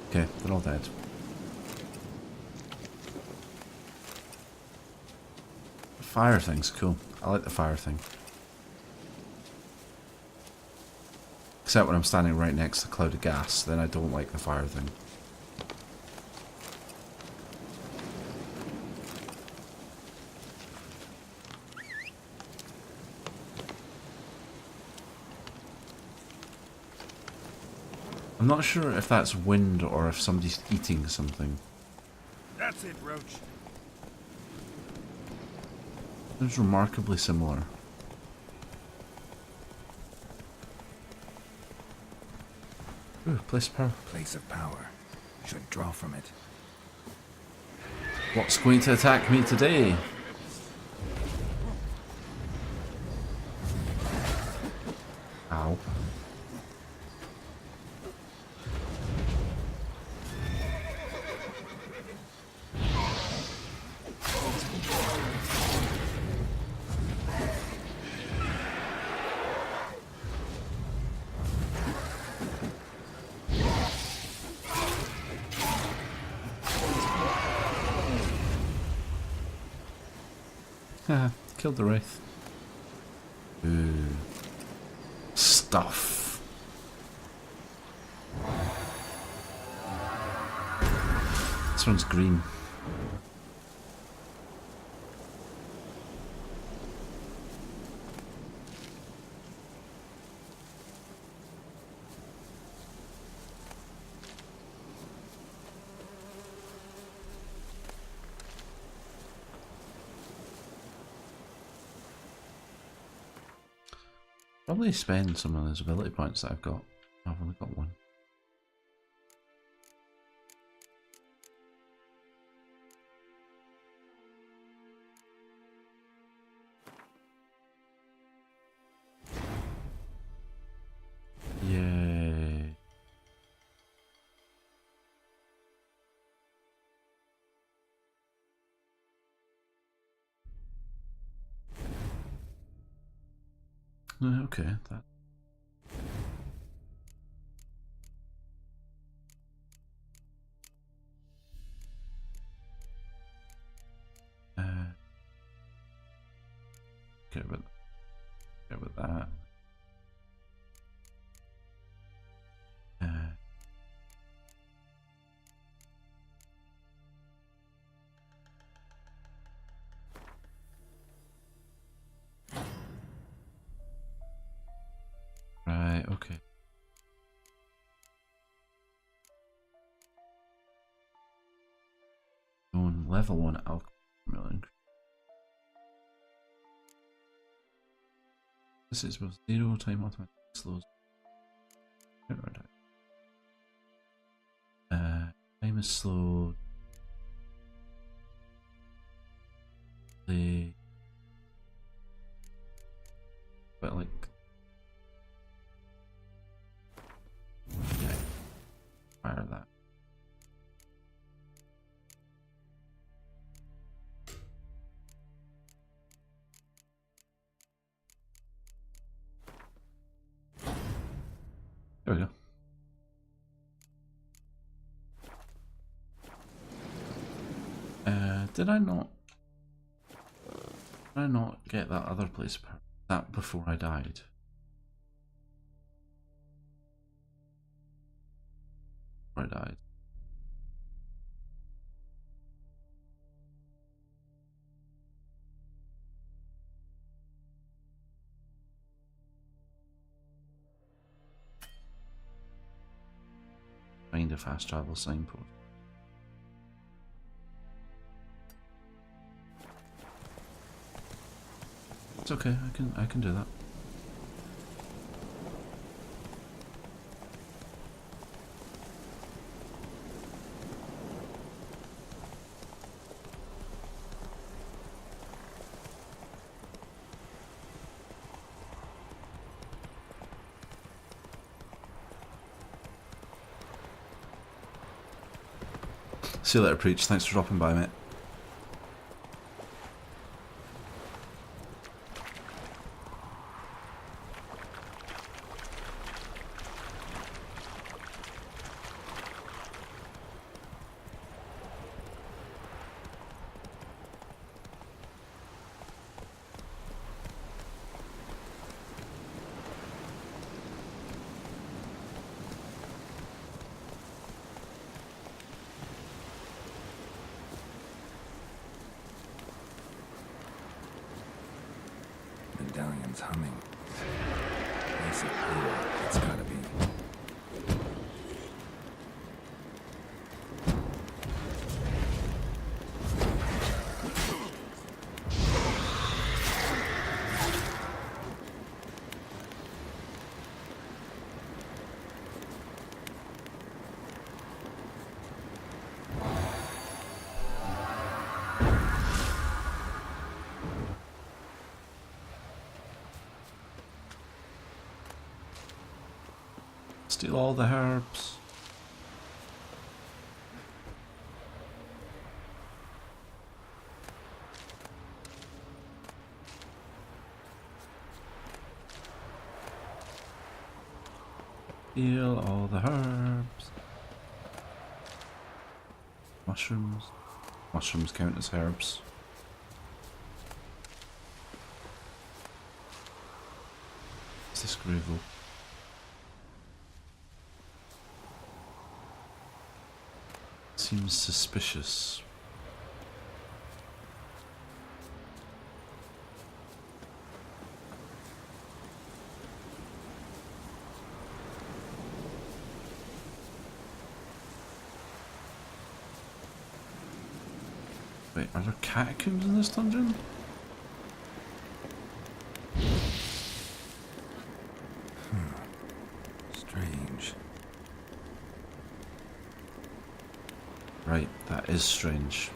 Okay, they're all dead. The fire thing's cool. I like the fire thing. Except when I'm standing right next to a cloud of gas, then I don't like the fire thing. I'm not sure if that's wind or if somebody's eating something. That's it, Roach. It's remarkably similar. Ooh, place of power. Place of power. Should draw from it. What's going to attack me today? Ow. Haha, killed the wraith. Ooh. Stuff. This one's green. Probably spend some of those ability points that I've got. I've only got one. Yay. Okay, that. Get with that. Right, okay. On level 1 alcohol milling. This is with 0 time automatic slows. Time is slowed. But like, yeah, fire that. There we go. Did I not get that other place that before I died? Before I died. Find a fast travel signpost. It's okay, I can do that. See you later, Preach. Thanks for dropping by, mate. Medallion's humming. Makes it clear it's gotta be. Steal all the herbs. Steal all the herbs. Mushrooms. Mushrooms count as herbs. What's this gravel? Seems suspicious. Wait, are there catacombs in this dungeon? Right, that is strange.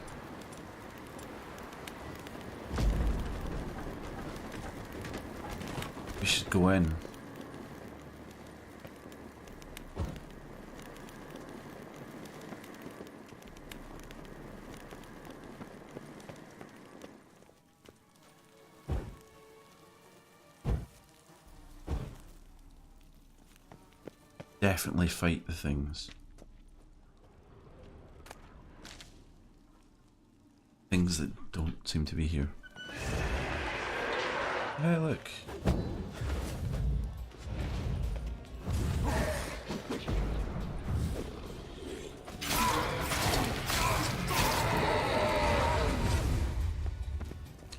We should go in. Definitely fight the things. Things that don't seem to be here. Hey, look.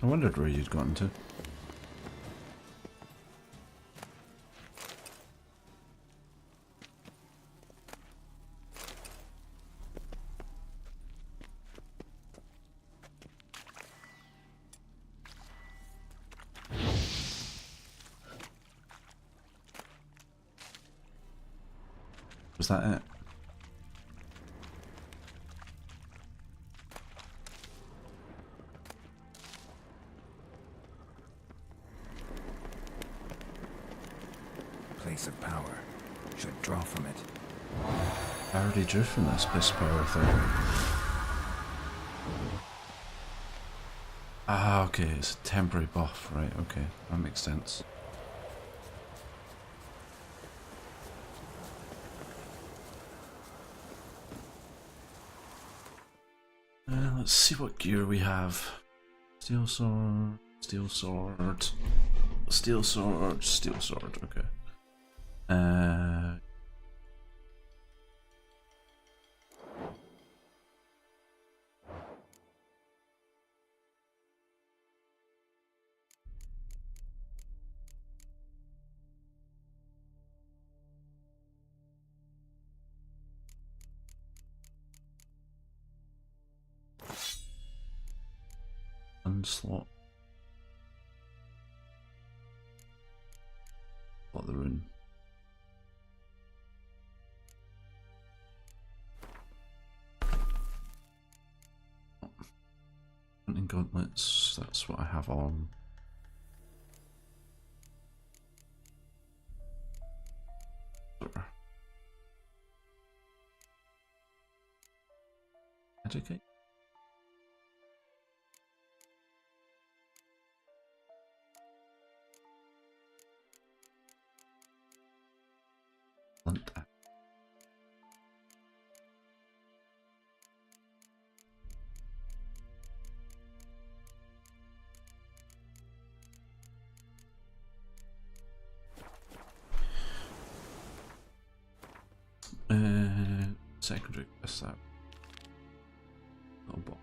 I wondered where you'd gotten to. Was that it? Place of power. Should draw from it. I already drew from this power thing. Ah, okay, it's a temporary buff, right, okay, that makes sense. Let's see what gear we have. Steel sword, steel sword, steel sword, steel sword, okay. Onslaught. What the rune? Hunting gauntlets, that's what I have on. Educate? Blunt axe. Secondary, what's that? Little bot.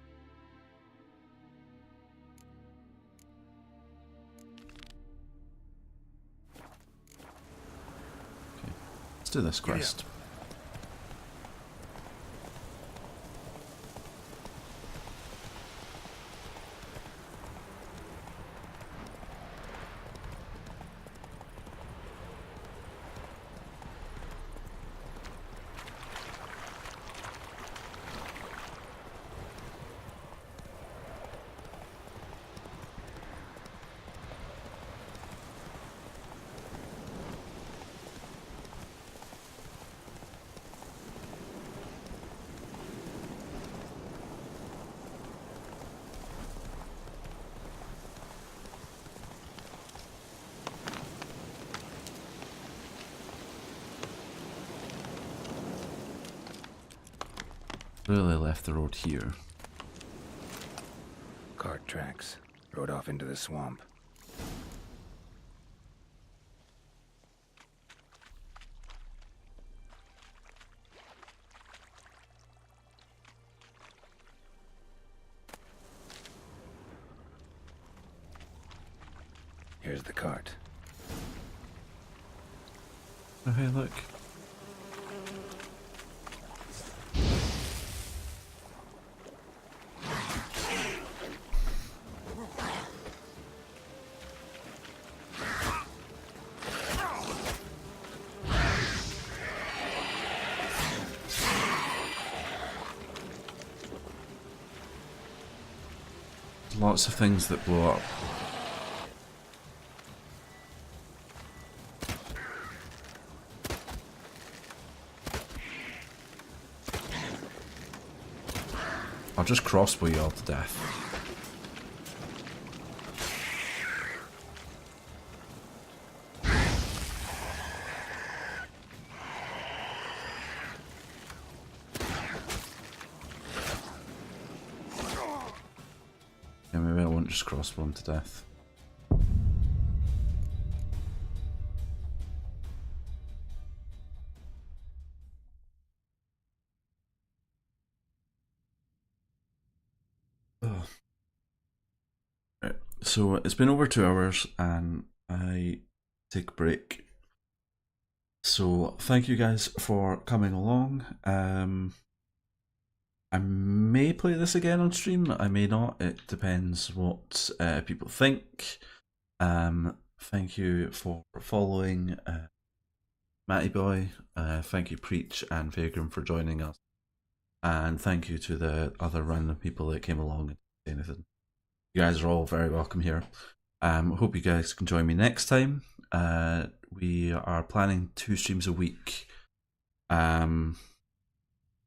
Okay, let's do this quest. Really left the road here. Cart tracks. Rode off into the swamp. Here's the cart. Oh, hey, look. lots of things that blow up. I'll just crossbow you all to death. Yeah, maybe I won't just crossbow him to death. Right. So it's been over 2 hours and I take a break. So thank you guys for coming along. I may play this again on stream, I may not. It depends what people think. Thank you for following Matty Boy. Thank you Preach and Vagrant for joining us. And thank you to the other random people that came along and did anything. You guys are all very welcome here. Hope you guys can join me next time. We are planning 2 streams a week.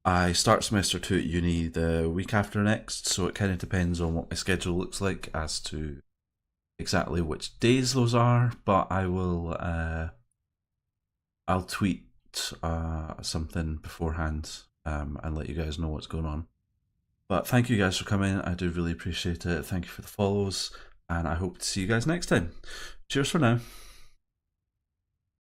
I start semester 2 at uni the week after next, so it kind of depends on what my schedule looks like as to exactly which days those are, but I will I'll tweet something beforehand and let you guys know what's going on. But thank you guys for coming, I do really appreciate it. Thank you for the follows, and I hope to see you guys next time. Cheers for now.